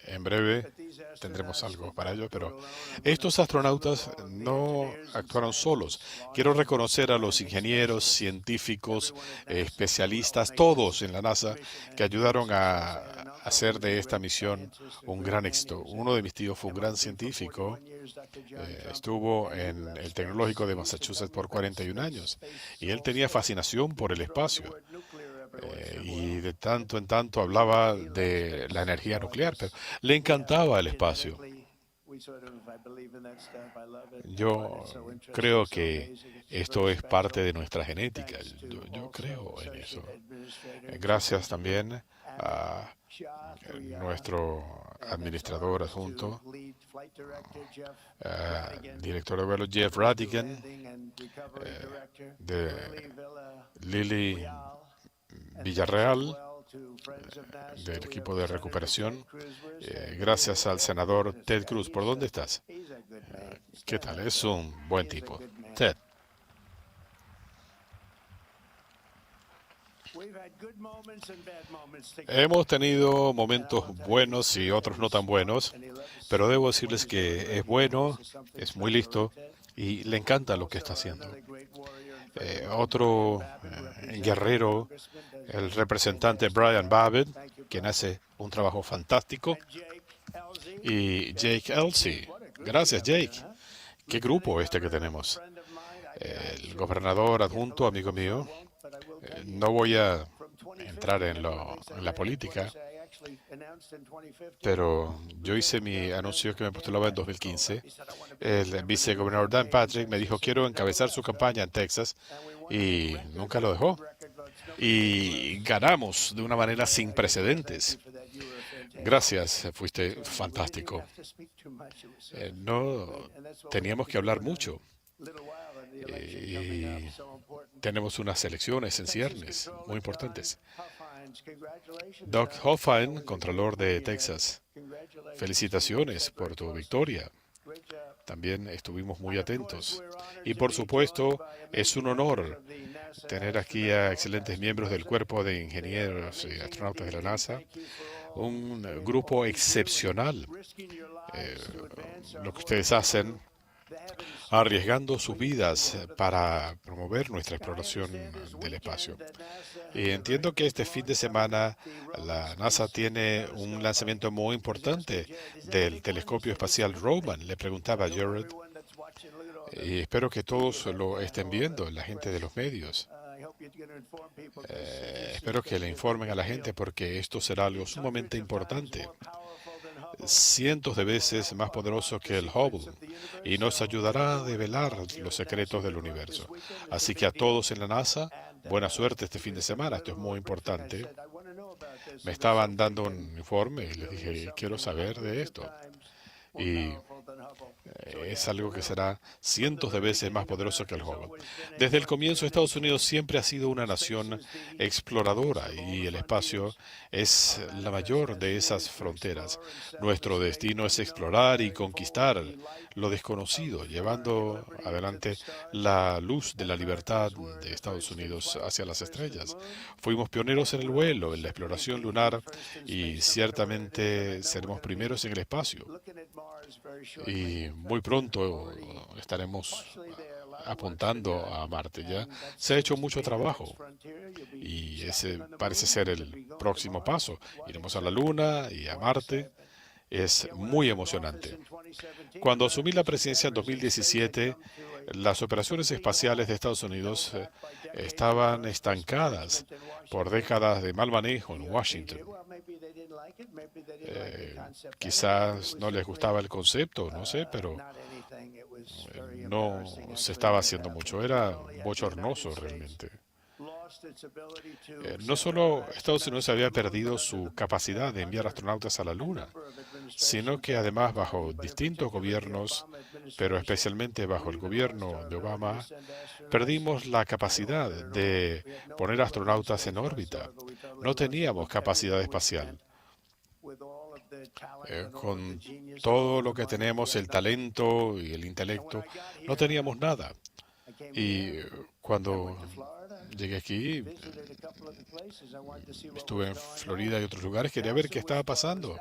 En breve tendremos algo para ello, pero estos astronautas no actuaron solos. Quiero reconocer a los ingenieros, científicos, especialistas, todos en la NASA que ayudaron a hacer de esta misión un gran éxito. Uno de mis tíos fue un gran científico. Estuvo en el Tecnológico de Massachusetts por 41 años y él tenía fascinación por el espacio. Y de tanto en tanto hablaba de la energía nuclear, pero le encantaba el espacio. Yo creo que esto es parte de nuestra genética. Yo creo en eso. Gracias también a nuestro administrador adjunto, director de vuelo Jeff Radigan, de Lily Villarreal, del equipo de recuperación. Gracias al senador Ted Cruz. ¿Por dónde estás? ¿Qué tal? Es un buen tipo. Ted. Hemos tenido momentos buenos y otros no tan buenos, pero debo decirles que es bueno, es muy listo y le encanta lo que está haciendo. Otro guerrero, el representante Brian Babbitt, quien hace un trabajo fantástico, y Jake Elsey. Gracias, Jake. Qué grupo este que tenemos. El gobernador adjunto, amigo mío. No voy a entrar en la política, pero yo hice mi anuncio que me postulaba en 2015. El vicegobernador Dan Patrick me dijo, quiero encabezar su campaña en Texas, y nunca lo dejó. Y ganamos de una manera sin precedentes. Gracias, fuiste fantástico. No teníamos que hablar mucho. Y tenemos unas elecciones en ciernes muy importantes. Doug Hoffine, Contralor de Texas, felicitaciones por tu victoria. también estuvimos muy atentos. Y por supuesto, es un honor tener aquí a excelentes miembros del cuerpo de ingenieros y astronautas de la NASA, un grupo excepcional. Lo que ustedes hacen, arriesgando sus vidas para promover nuestra exploración del espacio. Y entiendo que este fin de semana la NASA tiene un lanzamiento muy importante del telescopio espacial Roman. Le preguntaba a Jared, y espero que todos lo estén viendo, la gente de los medios. Espero que le informen a la gente porque esto será algo sumamente importante. Cientos de veces más poderoso que el Hubble y nos ayudará a develar los secretos del universo. Así que a todos en la NASA, buena suerte este fin de semana. Esto es muy importante. Me estaban dando un informe y les dije, quiero saber de esto. Y es algo que será cientos de veces más poderoso que el Hubble. Desde el comienzo, Estados Unidos siempre ha sido una nación exploradora y el espacio es la mayor de esas fronteras. Nuestro destino es explorar y conquistar lo desconocido, llevando adelante la luz de la libertad de Estados Unidos hacia las estrellas. Fuimos pioneros en el vuelo, en la exploración lunar y ciertamente seremos primeros en el espacio. Y muy pronto estaremos apuntando a Marte. Ya se ha hecho mucho trabajo y ese parece ser el próximo paso. Iremos a la Luna y a Marte. Es muy emocionante. Cuando asumí la presidencia en 2017, las operaciones espaciales de Estados Unidos estaban estancadas por décadas de mal manejo en Washington. Quizás no les gustaba el concepto, no sé, pero no se estaba haciendo mucho. Era bochornoso realmente. No solo Estados Unidos había perdido su capacidad de enviar astronautas a la Luna, sino que además bajo distintos gobiernos, pero especialmente bajo el gobierno de Obama, perdimos la capacidad de poner astronautas en órbita. No teníamos capacidad espacial. Con todo lo que tenemos, el talento y el intelecto, no teníamos nada. Y cuando llegué aquí, estuve en Florida y otros lugares, quería ver qué estaba pasando.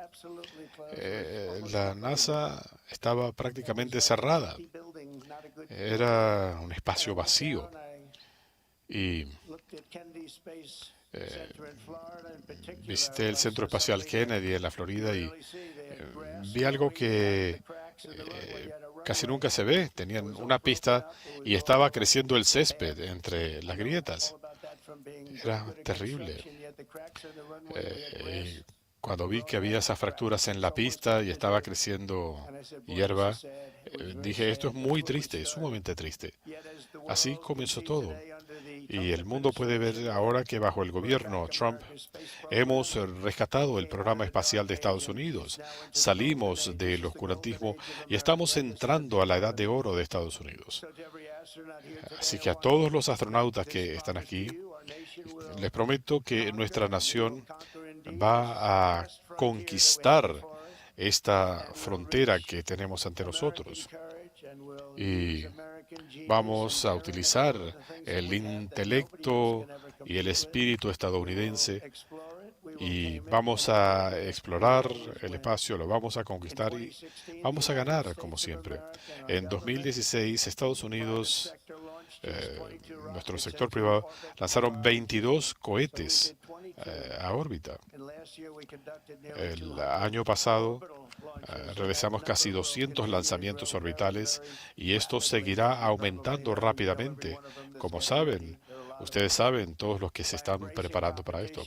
La NASA estaba prácticamente cerrada. Era un espacio vacío. Y visité el Centro Espacial Kennedy en la Florida y vi algo que casi nunca se ve. Tenían una pista y estaba creciendo el césped entre las grietas. Era terrible. Cuando vi que había esas fracturas en la pista y estaba creciendo hierba, dije, esto es muy triste, sumamente triste. Así comenzó todo. Y el mundo puede ver ahora que bajo el gobierno Trump hemos rescatado el programa espacial de Estados Unidos. Salimos del oscurantismo y estamos entrando a la edad de oro de Estados Unidos. Así que a todos los astronautas que están aquí, les prometo que nuestra nación va a conquistar esta frontera que tenemos ante nosotros. Y vamos a utilizar el intelecto y el espíritu estadounidense y vamos a explorar el espacio, lo vamos a conquistar y vamos a ganar, como siempre. En 2016, Estados Unidos, nuestro sector privado, lanzaron 22 cohetes a órbita. El año pasado realizamos casi 200 lanzamientos orbitales y esto seguirá aumentando rápidamente. Como saben, ustedes saben, todos los que se están preparando para esto.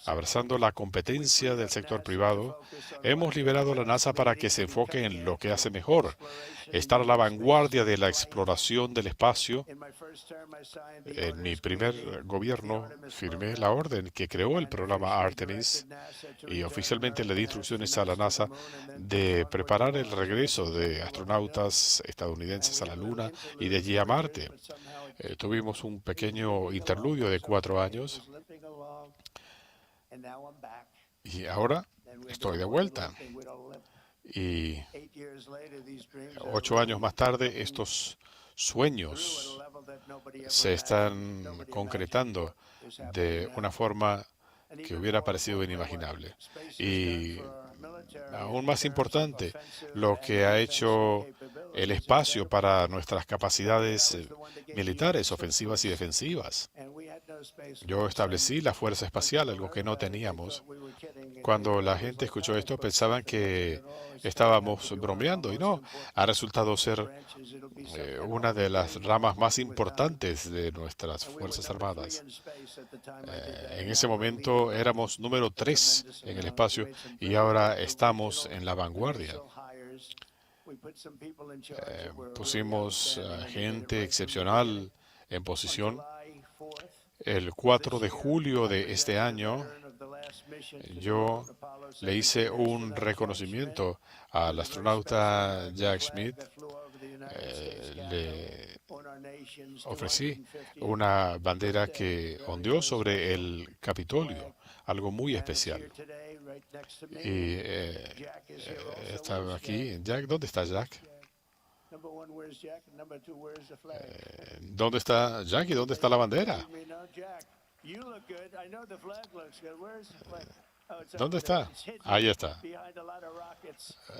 Abrazando la competencia del sector privado, hemos liberado a la NASA para que se enfoque en lo que hace mejor, estar a la vanguardia de la exploración del espacio. En mi primer gobierno firmé la orden que creó el programa Artemis y oficialmente le di instrucciones a la NASA de preparar el regreso de astronautas estadounidenses a la Luna y de allí a Marte. Tuvimos un pequeño interludio de 4 años y ahora estoy de vuelta. Y 8 años más tarde, estos sueños se están concretando de una forma que hubiera parecido inimaginable. Y aún más importante, lo que ha hecho el espacio para nuestras capacidades militares, ofensivas y defensivas. Yo establecí la Fuerza Espacial, algo que no teníamos. Cuando la gente escuchó esto, pensaban que estábamos bromeando, y no, ha resultado ser una de las ramas más importantes de nuestras Fuerzas Armadas. En ese momento éramos número 3 en el espacio y ahora estamos en la vanguardia. Pusimos gente excepcional en posición. El 4 de julio de este año, yo le hice un reconocimiento al astronauta Jack Schmitt. Le ofrecí una bandera que ondeó sobre el Capitolio, algo muy especial. Y estaba aquí. Jack, ¿dónde está Jack? ¿Dónde está Jack y dónde está la bandera? ¿Dónde está? Ahí está.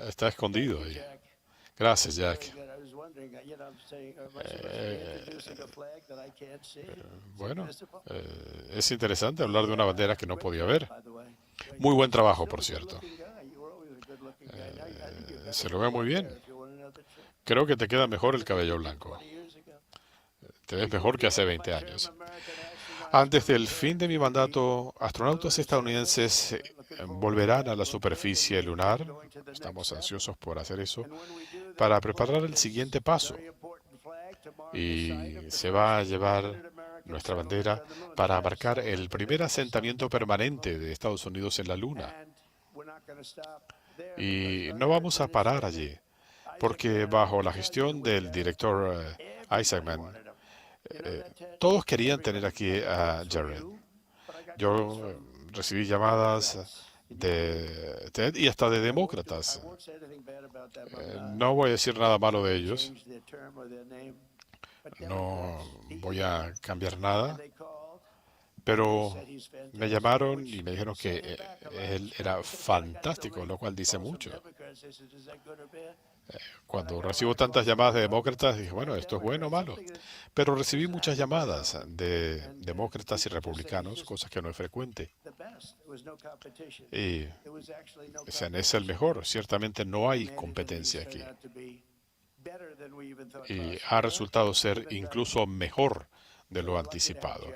Está escondido ahí. Gracias, Jack. Bueno, es interesante hablar de una bandera que no podía ver. Muy buen trabajo, por cierto. Se lo ve muy bien. Creo que te queda mejor el cabello blanco. Te ves mejor que hace 20 años. Antes del fin de mi mandato, astronautas estadounidenses volverán a la superficie lunar. Estamos ansiosos por hacer eso, para preparar el siguiente paso. Y se va a llevar nuestra bandera para marcar el primer asentamiento permanente de Estados Unidos en la Luna. Y no vamos a parar allí, porque bajo la gestión del director Isaacman, todos querían tener aquí a Jared. Yo recibí llamadas de TED y hasta de demócratas. No voy a decir nada malo de ellos. No voy a cambiar nada. Pero me llamaron y me dijeron que él era fantástico, lo cual dice mucho. Cuando recibo tantas llamadas de demócratas, dije, bueno, ¿esto es bueno o malo? Pero recibí muchas llamadas de demócratas y republicanos, cosa que no es frecuente. Y decían, es el mejor. Ciertamente no hay competencia aquí. Y ha resultado ser incluso mejor de lo anticipado.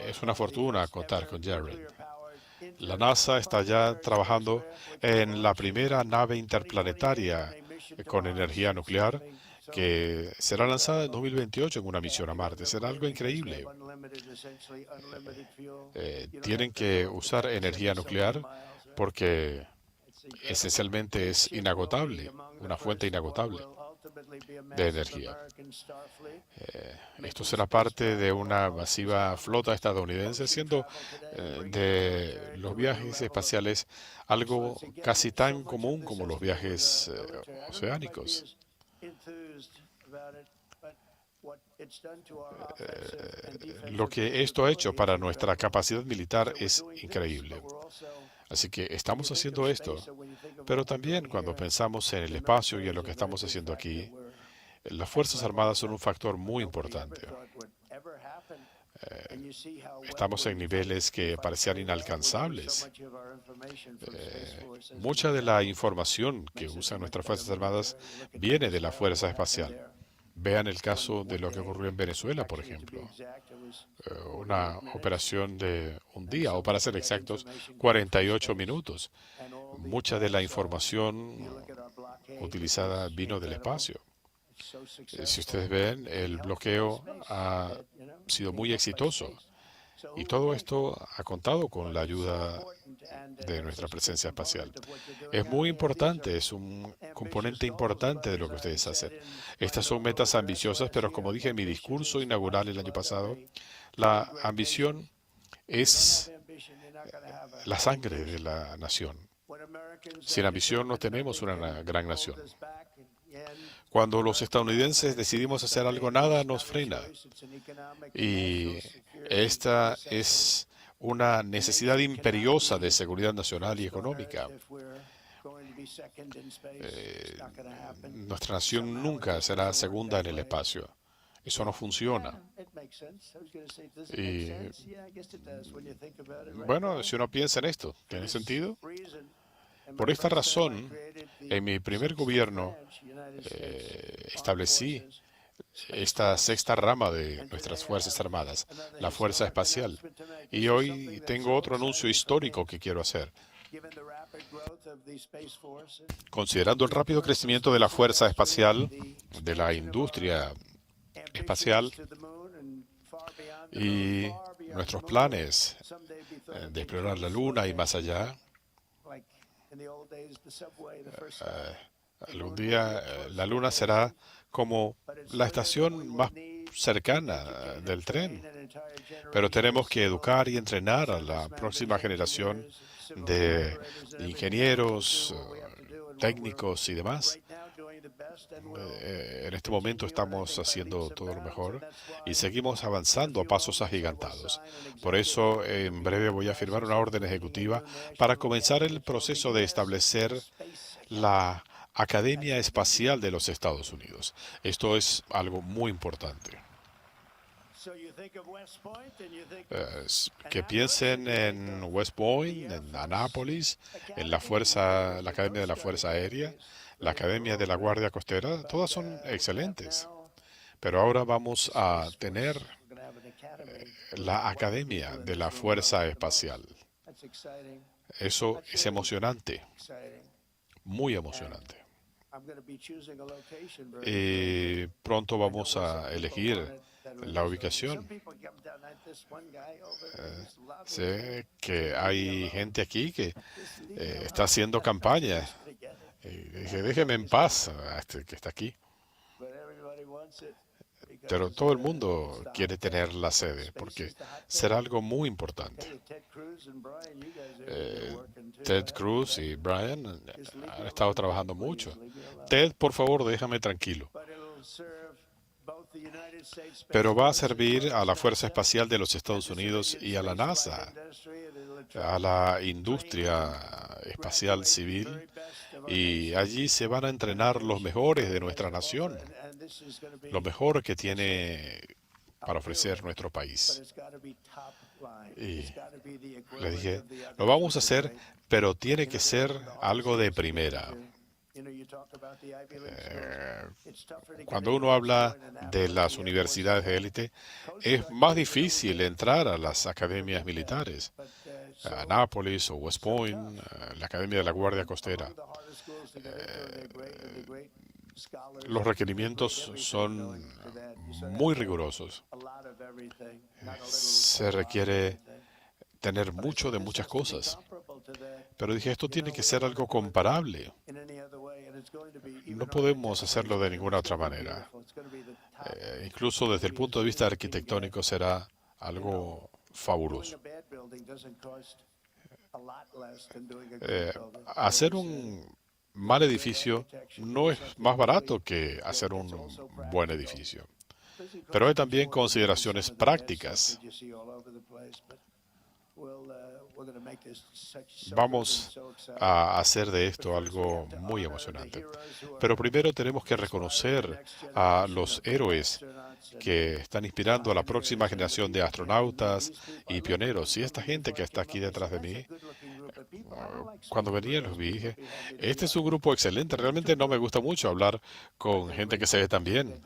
Es una fortuna contar con Jared. La NASA está ya trabajando en la primera nave interplanetaria con energía nuclear que será lanzada en 2028 en una misión a Marte. Será algo increíble. Tienen que usar energía nuclear porque esencialmente es inagotable, una fuente inagotable de energía. Esto será parte de una masiva flota estadounidense, siendo de los viajes espaciales algo casi tan común como los viajes oceánicos. Lo que esto ha hecho para nuestra capacidad militar es increíble. Así que estamos haciendo esto, pero también cuando pensamos en el espacio y en lo que estamos haciendo aquí, las Fuerzas Armadas son un factor muy importante. Estamos en niveles que parecían inalcanzables. Mucha de la información que usan nuestras Fuerzas Armadas viene de la Fuerza Espacial. Vean el caso de lo que ocurrió en Venezuela, por ejemplo. Una operación de un día, o para ser exactos, 48 minutos. Mucha de la información utilizada vino del espacio. Si ustedes ven, el bloqueo ha sido muy exitoso. Y todo esto ha contado con la ayuda de nuestra presencia espacial. Es muy importante, es un componente importante de lo que ustedes hacen. Estas son metas ambiciosas, pero como dije en mi discurso inaugural el año pasado, la ambición es la sangre de la nación. Sin ambición no tenemos una gran nación. Cuando los estadounidenses decidimos hacer algo, nada nos frena. Y esta es una necesidad imperiosa de seguridad nacional y económica. Nuestra nación nunca será segunda en el espacio. Eso no funciona. Y bueno, si uno piensa en esto, ¿tiene sentido? Por esta razón, en mi primer gobierno establecí esta sexta rama de nuestras Fuerzas Armadas, la Fuerza Espacial. Y hoy tengo otro anuncio histórico que quiero hacer. Considerando el rápido crecimiento de la Fuerza Espacial, de la industria espacial y nuestros planes de explorar la Luna y más allá, algún día la Luna será como la estación más cercana del tren. Pero tenemos que educar y entrenar a la próxima generación de ingenieros, técnicos y demás. En este momento estamos haciendo todo lo mejor y seguimos avanzando a pasos agigantados. Por eso, en breve voy a firmar una orden ejecutiva para comenzar el proceso de establecer la Academia Espacial de los Estados Unidos. Esto es algo muy importante. Que piensen en West Point, en Annapolis, en la Academia de la Fuerza Aérea, la Academia de la Guardia Costera, todas son excelentes. Pero ahora vamos a tener la Academia de la Fuerza Espacial. Eso es emocionante, muy emocionante. Y pronto vamos a elegir la ubicación. Sé que hay gente aquí que está haciendo campaña. Y dije, déjeme en paz a este que está aquí. Pero todo el mundo quiere tener la sede porque será algo muy importante. Ted Cruz y Brian han estado trabajando mucho. Ted, por favor, déjame tranquilo. Pero va a servir a la Fuerza Espacial de los Estados Unidos y a la NASA, a la industria espacial civil, y allí se van a entrenar los mejores de nuestra nación, lo mejor que tiene para ofrecer nuestro país. Y le dije, lo vamos a hacer, pero tiene que ser algo de primera. Cuando uno habla de las universidades de élite, es más difícil entrar a las academias militares, a Annapolis o West Point, la Academia de la Guardia Costera. Los requerimientos son muy rigurosos. Se requiere tener mucho de muchas cosas. Pero dije, esto tiene que ser algo comparable. No podemos hacerlo de ninguna otra manera. Incluso desde el punto de vista arquitectónico será algo fabuloso. Hacer un mal edificio no es más barato que hacer un buen edificio. Pero hay también consideraciones prácticas. Vamos a hacer de esto algo muy emocionante. Pero primero tenemos que reconocer a los héroes que están inspirando a la próxima generación de astronautas y pioneros. Y esta gente que está aquí detrás de mí, cuando venía los vi, dije, este es un grupo excelente. Realmente no me gusta mucho hablar con gente que se ve tan bien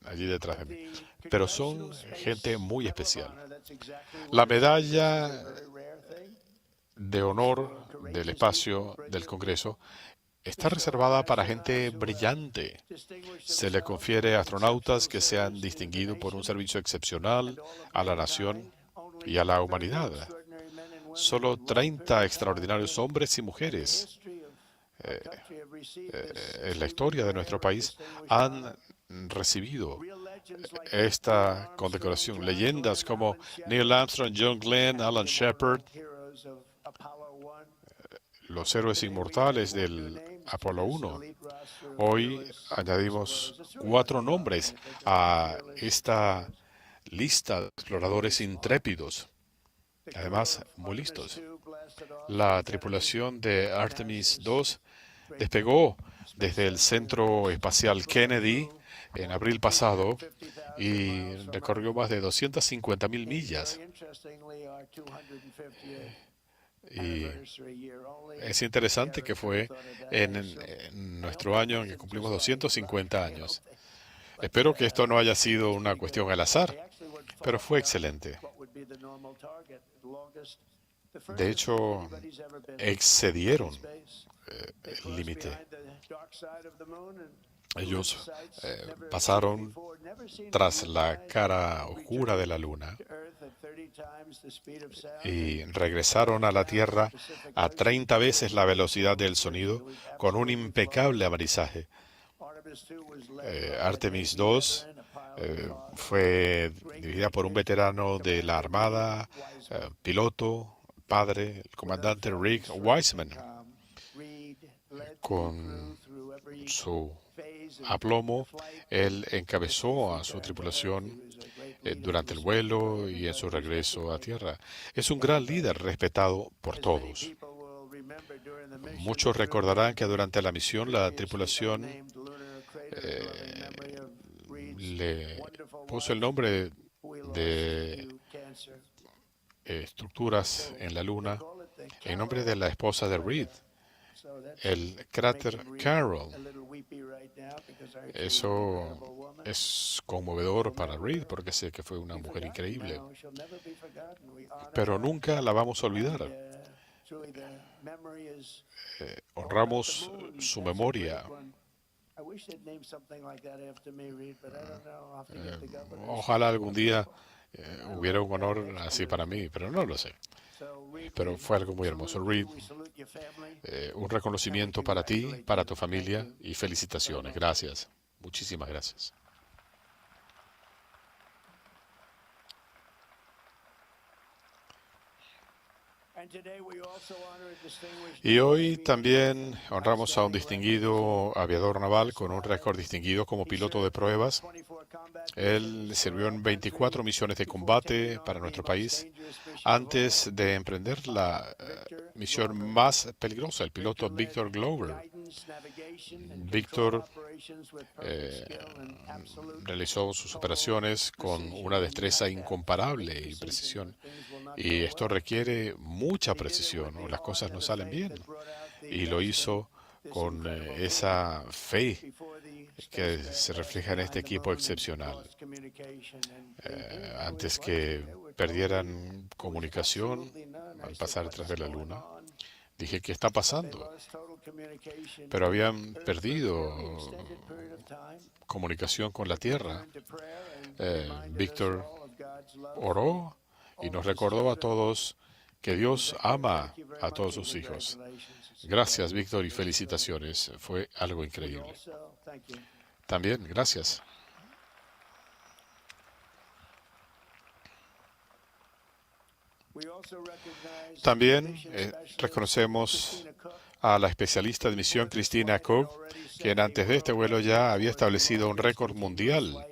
allí detrás de mí. Pero son gente muy especial. La medalla de honor del espacio del Congreso está reservada para gente brillante. Se le confiere a astronautas que se han distinguido por un servicio excepcional a la nación y a la humanidad. Solo 30 extraordinarios hombres y mujeres en la historia de nuestro país han recibido esta condecoración. Leyendas como Neil Armstrong, John Glenn, Alan Shepard, los héroes inmortales del Apolo 1. Hoy añadimos 4 nombres a esta lista de exploradores intrépidos, además muy listos. La tripulación de Artemis II despegó desde el Centro Espacial Kennedy en abril pasado y recorrió más de 250.000 millas. Y es interesante que fue en nuestro año en que cumplimos 250 años. Espero que esto no haya sido una cuestión al azar, pero fue excelente. De hecho, excedieron el límite. Ellos pasaron tras la cara oscura de la Luna y regresaron a la Tierra a 30 veces la velocidad del sonido con un impecable amarizaje. Artemis II fue dirigida por un veterano de la Armada, piloto, padre, el comandante Rick Wiseman. Con su aplomo, él encabezó a su tripulación durante el vuelo y en su regreso a tierra. Es un gran líder respetado por todos. Muchos recordarán que durante la misión la tripulación le puso el nombre de estructuras en la Luna en nombre de la esposa de Reed, el cráter Carroll. Eso es conmovedor para Reed porque sé que fue una mujer increíble, pero nunca la vamos a olvidar. Honramos su memoria. Ojalá algún día hubiera un honor así para mí, pero no lo sé. Pero fue algo muy hermoso. Reed, un reconocimiento para ti, para tu familia y felicitaciones. Gracias. Muchísimas gracias. Y hoy también honramos a un distinguido aviador naval con un récord distinguido como piloto de pruebas. Él sirvió en 24 misiones de combate para nuestro país antes de emprender la misión más peligrosa, el piloto Victor Glover. Víctor realizó sus operaciones con una destreza incomparable y precisión. Y esto requiere mucha precisión o las cosas no salen bien. Y lo hizo con esa fe que se refleja en este equipo excepcional. Antes que perdieran comunicación al pasar detrás de la Luna, dije, ¿qué está pasando? Pero habían perdido comunicación con la Tierra. Víctor oró y nos recordó a todos que Dios ama a todos sus hijos. Gracias, Víctor, y felicitaciones. Fue algo increíble. También, gracias. También reconocemos a la especialista de misión Christina Cook, quien antes de este vuelo ya había establecido un récord mundial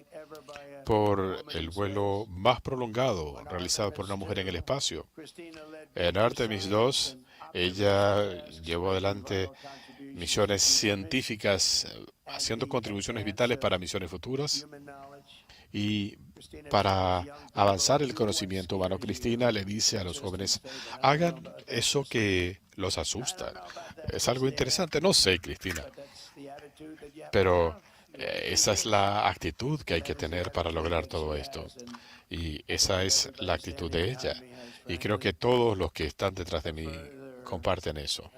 por el vuelo más prolongado realizado por una mujer en el espacio. En Artemis II, ella llevó adelante misiones científicas, haciendo contribuciones vitales para misiones futuras y para avanzar el conocimiento humano. Cristina le dice a los jóvenes, hagan eso que los asusta. Es algo interesante. No sé, Cristina, pero esa es la actitud que hay que tener para lograr todo esto. Y esa es la actitud de ella. Y creo que todos los que están detrás de mí comparten eso.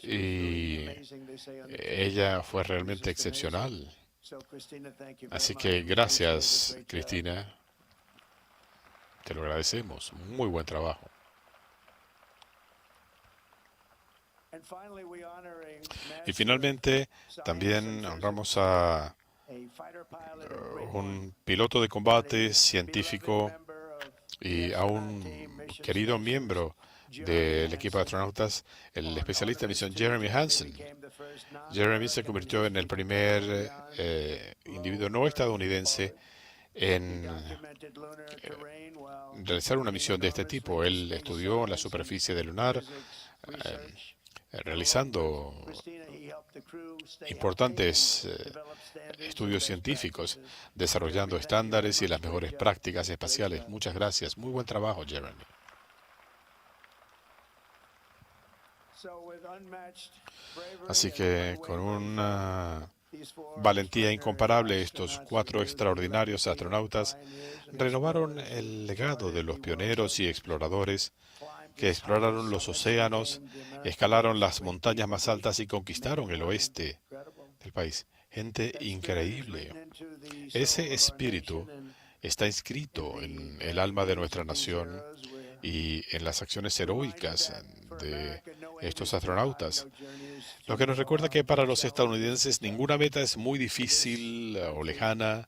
Y ella fue realmente excepcional. Así que gracias, Cristina. Te lo agradecemos. Muy buen trabajo. Y finalmente, también honramos a un piloto de combate científico y a un querido miembro del equipo de astronautas, el especialista de misión Jeremy Hansen. Jeremy se convirtió en el primer individuo no estadounidense en realizar una misión de este tipo. Él estudió en la superficie del lunar, realizando importantes estudios científicos, desarrollando estándares y las mejores prácticas espaciales. Muchas gracias. Muy buen trabajo, Jeremy. Así que con una valentía incomparable, estos 4 extraordinarios astronautas renovaron el legado de los pioneros y exploradores que exploraron los océanos, escalaron las montañas más altas y conquistaron el oeste del país. Gente increíble. Ese espíritu está inscrito en el alma de nuestra nación y en las acciones heroicas de estos astronautas. Lo que nos recuerda que para los estadounidenses ninguna meta es muy difícil o lejana,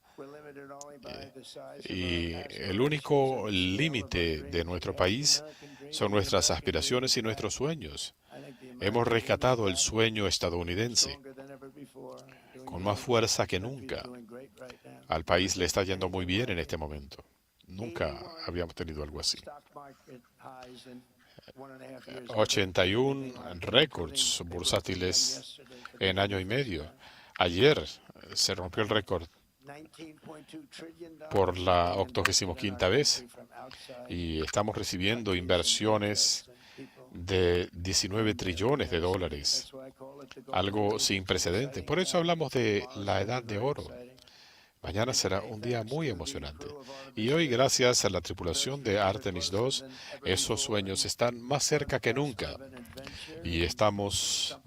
y el único límite de nuestro país son nuestras aspiraciones y nuestros sueños. Hemos rescatado el sueño estadounidense con más fuerza que nunca. Al país le está yendo muy bien en este momento. Nunca habíamos tenido algo así. 81 récords bursátiles en año y medio. Ayer se rompió el récord por la 85ª vez y estamos recibiendo inversiones de 19 trillones de dólares, algo sin precedente. Por eso hablamos de la edad de oro. Mañana será un día muy emocionante. Y hoy, gracias a la tripulación de Artemis II, esos sueños están más cerca que nunca. Y estamos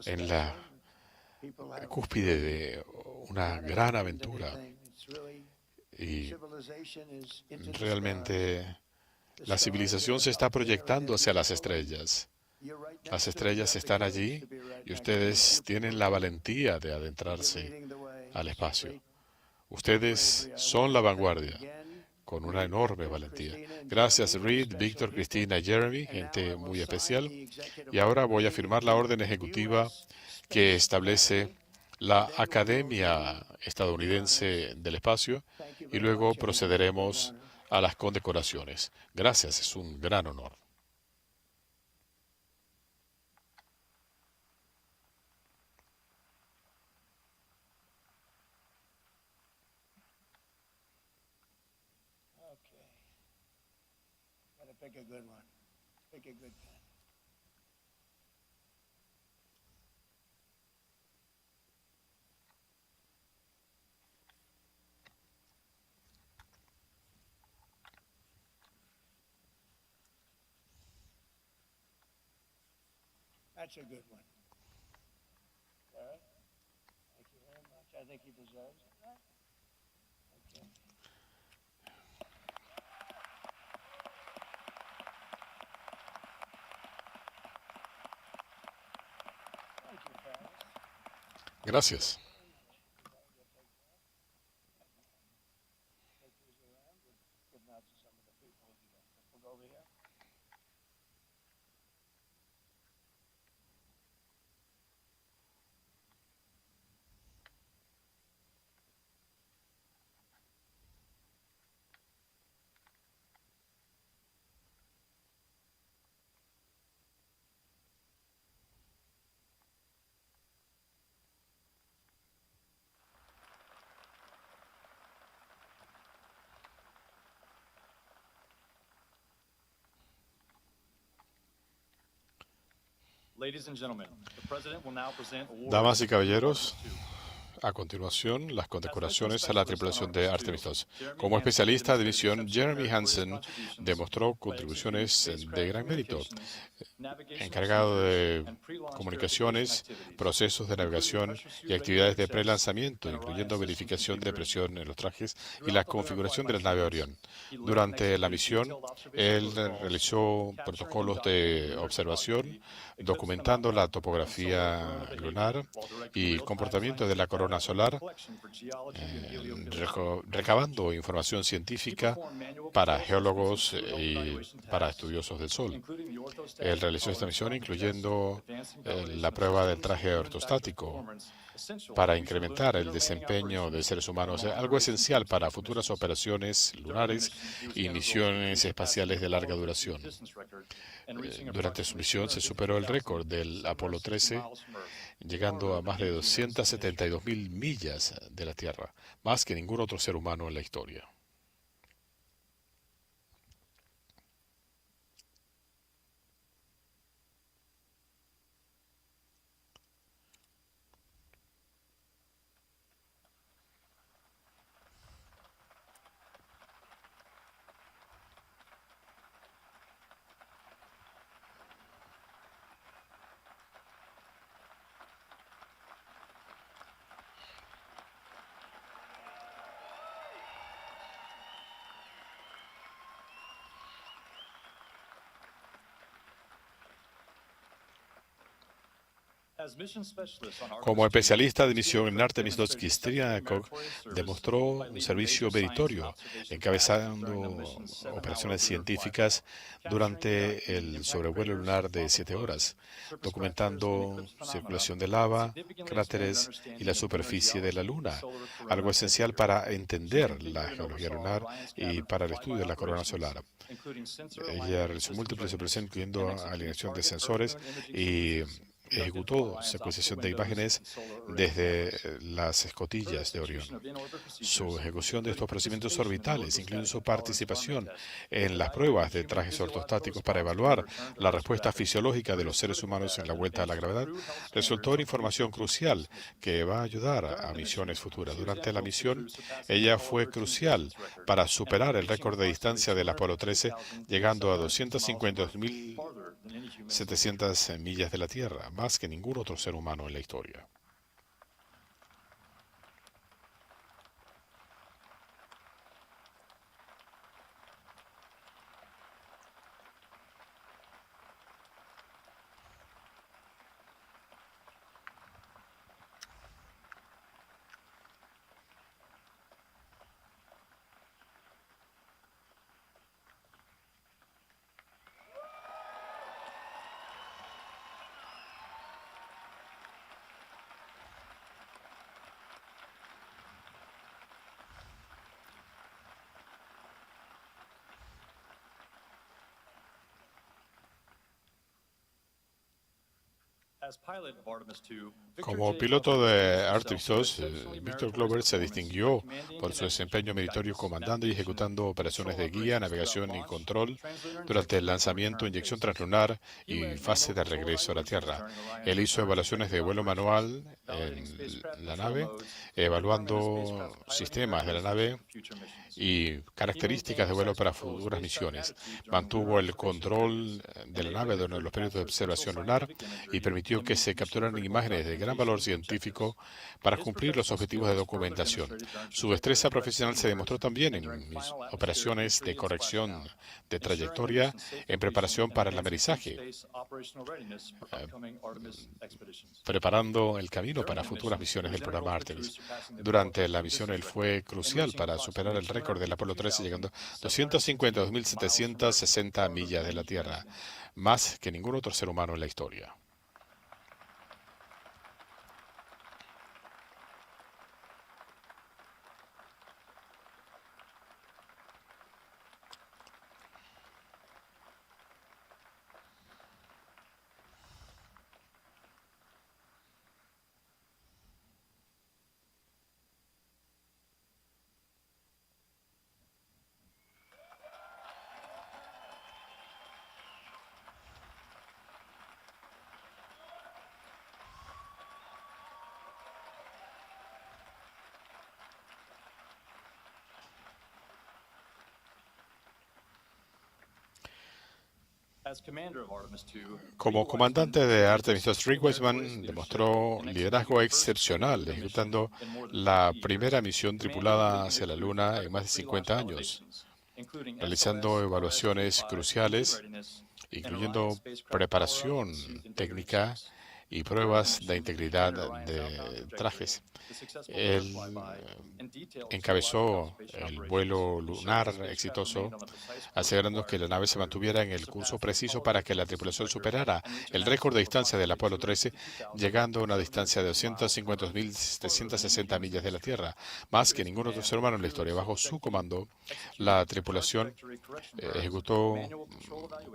en la cúspide de una gran aventura. Y realmente la civilización se está proyectando hacia las estrellas. Las estrellas están allí y ustedes tienen la valentía de adentrarse al espacio. Ustedes son la vanguardia, con una enorme valentía. Gracias, Reed, Víctor, Cristina y Jeremy, gente muy especial. Y ahora voy a firmar la orden ejecutiva que establece la Academia Estadounidense del Espacio y luego procederemos a las condecoraciones. Gracias, es un gran honor. Pick a good one. Pick a good pen. That's a good one. All right. Thank you very much. I think he deserves it. Right? Okay. Gracias. Damas y caballeros, a continuación, las condecoraciones a la tripulación de Artemis II. Como especialista de misión, Jeremy Hansen demostró contribuciones de gran mérito. Encargado de comunicaciones, procesos de navegación y actividades de prelanzamiento, incluyendo verificación de presión en los trajes y la configuración de la nave Orión. Durante la misión, él realizó protocolos de observación, documentando la topografía lunar y comportamiento de la corona corona solar, recabando información científica para geólogos y para estudiosos del Sol. Él realizó esta misión incluyendo la prueba del traje ortostático para incrementar el desempeño de seres humanos, algo esencial para futuras operaciones lunares y misiones espaciales de larga duración. Durante su misión se superó el récord del Apolo 13, llegando a más de 272.000 millas de la Tierra, más que ningún otro ser humano en la historia. Como especialista de misión en Artemis II, demostró un servicio meritorio, encabezando operaciones científicas durante el sobrevuelo lunar de 7 horas, documentando circulación de lava, cráteres y la superficie de la Luna, algo esencial para entender la geología lunar y para el estudio de la corona solar. Ella realizó múltiples operaciones, incluyendo alineación de sensores y ejecutó secuenciación de imágenes desde las escotillas de Orión. Su ejecución de estos procedimientos orbitales, incluyendo su participación en las pruebas de trajes ortostáticos para evaluar la respuesta fisiológica de los seres humanos en la vuelta a la gravedad, resultó en información crucial que va a ayudar a misiones futuras. Durante la misión, ella fue crucial para superar el récord de distancia del Apolo 13, llegando a 252.700 millas de la Tierra, más que ningún otro ser humano en la historia. Como piloto de Artemis II, Victor Glover se distinguió por su desempeño meritorio comandando y ejecutando operaciones de guía, navegación y control durante el lanzamiento, inyección translunar y fase de regreso a la Tierra. Él hizo evaluaciones de vuelo manual en la nave, evaluando sistemas de la nave y características de vuelo para futuras misiones. Mantuvo el control de la nave durante los periodos de observación lunar y permitió que se capturaran imágenes de gran valor científico para cumplir los objetivos de documentación. Su destreza profesional se demostró también en mis operaciones de corrección de trayectoria en preparación para el amerizaje, preparando el camino para futuras misiones del programa Artemis. Durante la misión, él fue crucial para superar el récord del Apolo 13, llegando a 252.760 millas de la Tierra, más que ningún otro ser humano en la historia. Como comandante de Artemis II, Rick Weissman demostró liderazgo excepcional, ejecutando la primera misión tripulada hacia la Luna en más de 50 años, realizando evaluaciones cruciales, incluyendo preparación técnica y pruebas de integridad de trajes. Él encabezó el vuelo lunar exitoso, asegurando que la nave se mantuviera en el curso preciso para que la tripulación superara el récord de distancia del Apolo 13, llegando a una distancia de 250.760 millas de la Tierra, más que ningún otro ser humano en la historia. Bajo su comando, la tripulación ejecutó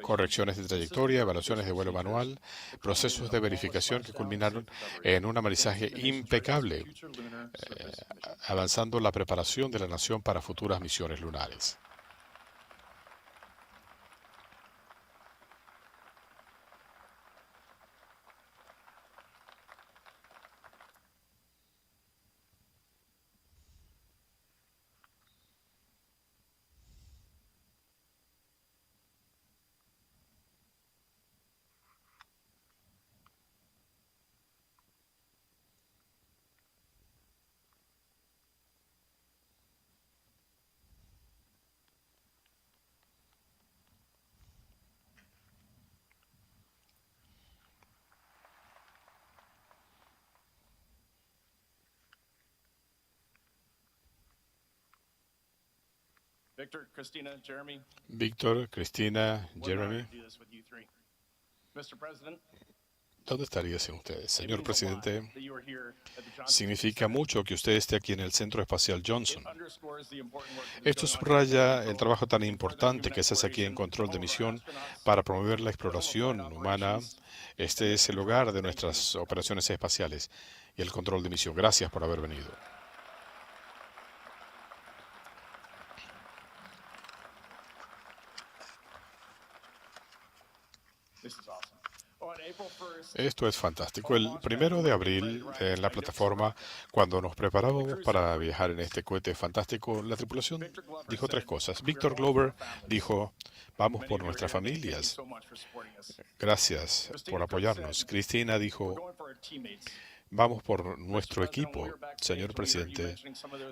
correcciones de trayectoria, evaluaciones de vuelo manual, procesos de verificación que culminaron en un amarizaje impecable, avanzando la preparación de la nación para futuras misiones lunares. Victor, Christina, Jeremy. Víctor, Cristina, Jeremy. ¿Dónde estaría sin ustedes? Señor presidente, significa mucho que usted esté aquí en el Centro Espacial Johnson. Esto subraya el trabajo tan importante que se hace aquí en control de misión para promover la exploración humana. Este es el hogar de nuestras operaciones espaciales y el control de misión. Gracias por haber venido. Esto es fantástico. El 1 de abril, en la plataforma, cuando nos preparábamos para viajar en este cohete fantástico, la tripulación dijo 3 cosas. Víctor Glover dijo, vamos por nuestras familias. Gracias por apoyarnos. Cristina dijo, vamos por nuestro equipo. Señor presidente,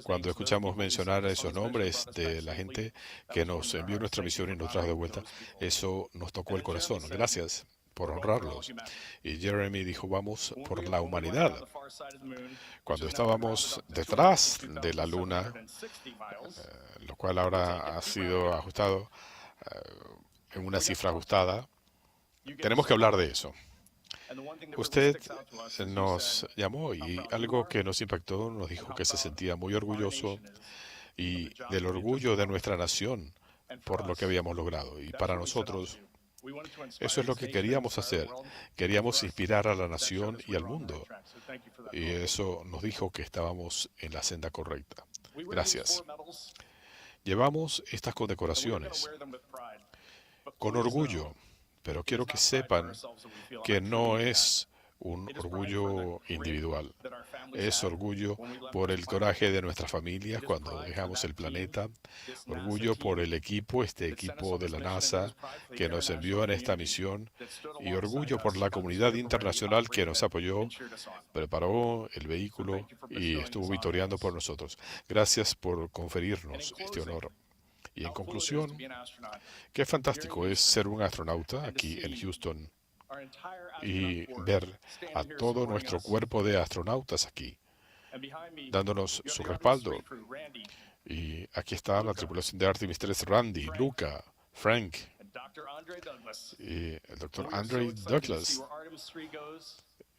cuando escuchamos mencionar esos nombres de la gente que nos envió nuestra misión y nos trajo de vuelta, eso nos tocó el corazón. Gracias por honrarlos. Y Jeremy dijo, vamos por la humanidad. Cuando estábamos detrás de la Luna, lo cual ahora ha sido ajustado en una cifra ajustada, tenemos que hablar de eso. Usted nos llamó y algo que nos impactó, nos dijo que se sentía muy orgulloso y del orgullo de nuestra nación por lo que habíamos logrado. Y para nosotros, eso es lo que queríamos hacer. Queríamos inspirar a la nación y al mundo. Y eso nos dijo que estábamos en la senda correcta. Gracias. Llevamos estas condecoraciones con orgullo, pero quiero que sepan que no es un orgullo individual. Es orgullo por el coraje de nuestras familias cuando dejamos el planeta, orgullo por el equipo, este equipo de la NASA que nos envió en esta misión, y orgullo por la comunidad internacional que nos apoyó, preparó el vehículo y estuvo victoriando por nosotros. Gracias por conferirnos este honor. Y en conclusión, qué fantástico es ser un astronauta aquí en Houston y ver a todo nuestro cuerpo de astronautas aquí, dándonos su respaldo. Y aquí está la tripulación de Artemis II, Randy, Luca, Frank y el Dr. Andre Douglas.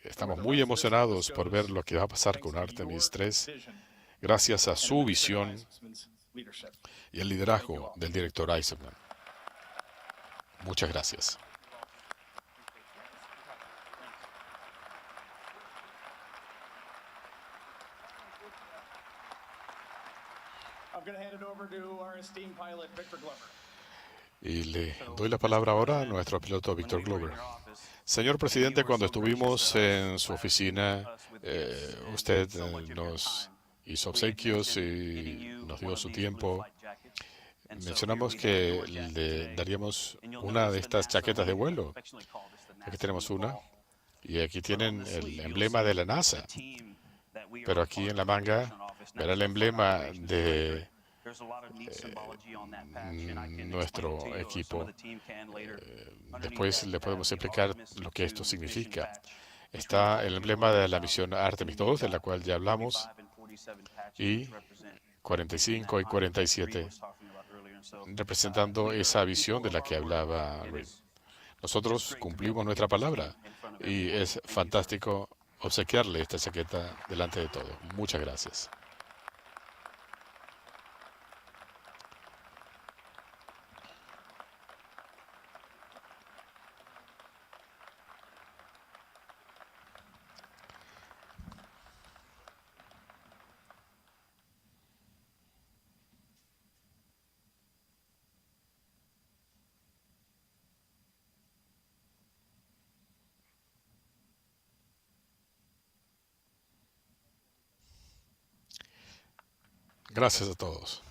Estamos muy emocionados por ver lo que va a pasar con Artemis III, gracias a su visión y el liderazgo del director Eisenman. Muchas gracias. Y le doy la palabra ahora a nuestro piloto Víctor Glover. Señor presidente, cuando estuvimos en su oficina, usted nos hizo obsequios y nos dio su tiempo. Mencionamos que le daríamos una de estas chaquetas de vuelo. Aquí tenemos una. Y aquí tienen el emblema de la NASA. Pero aquí en la manga verá el emblema de nuestro equipo. Después le podemos explicar lo que esto significa. Está el emblema de la misión Artemis II, de la cual ya hablamos, y 45 y 47, representando esa visión de la que hablaba Reed. Nosotros cumplimos nuestra palabra y es fantástico obsequiarle esta chaqueta delante de todo. Muchas gracias. Gracias a todos.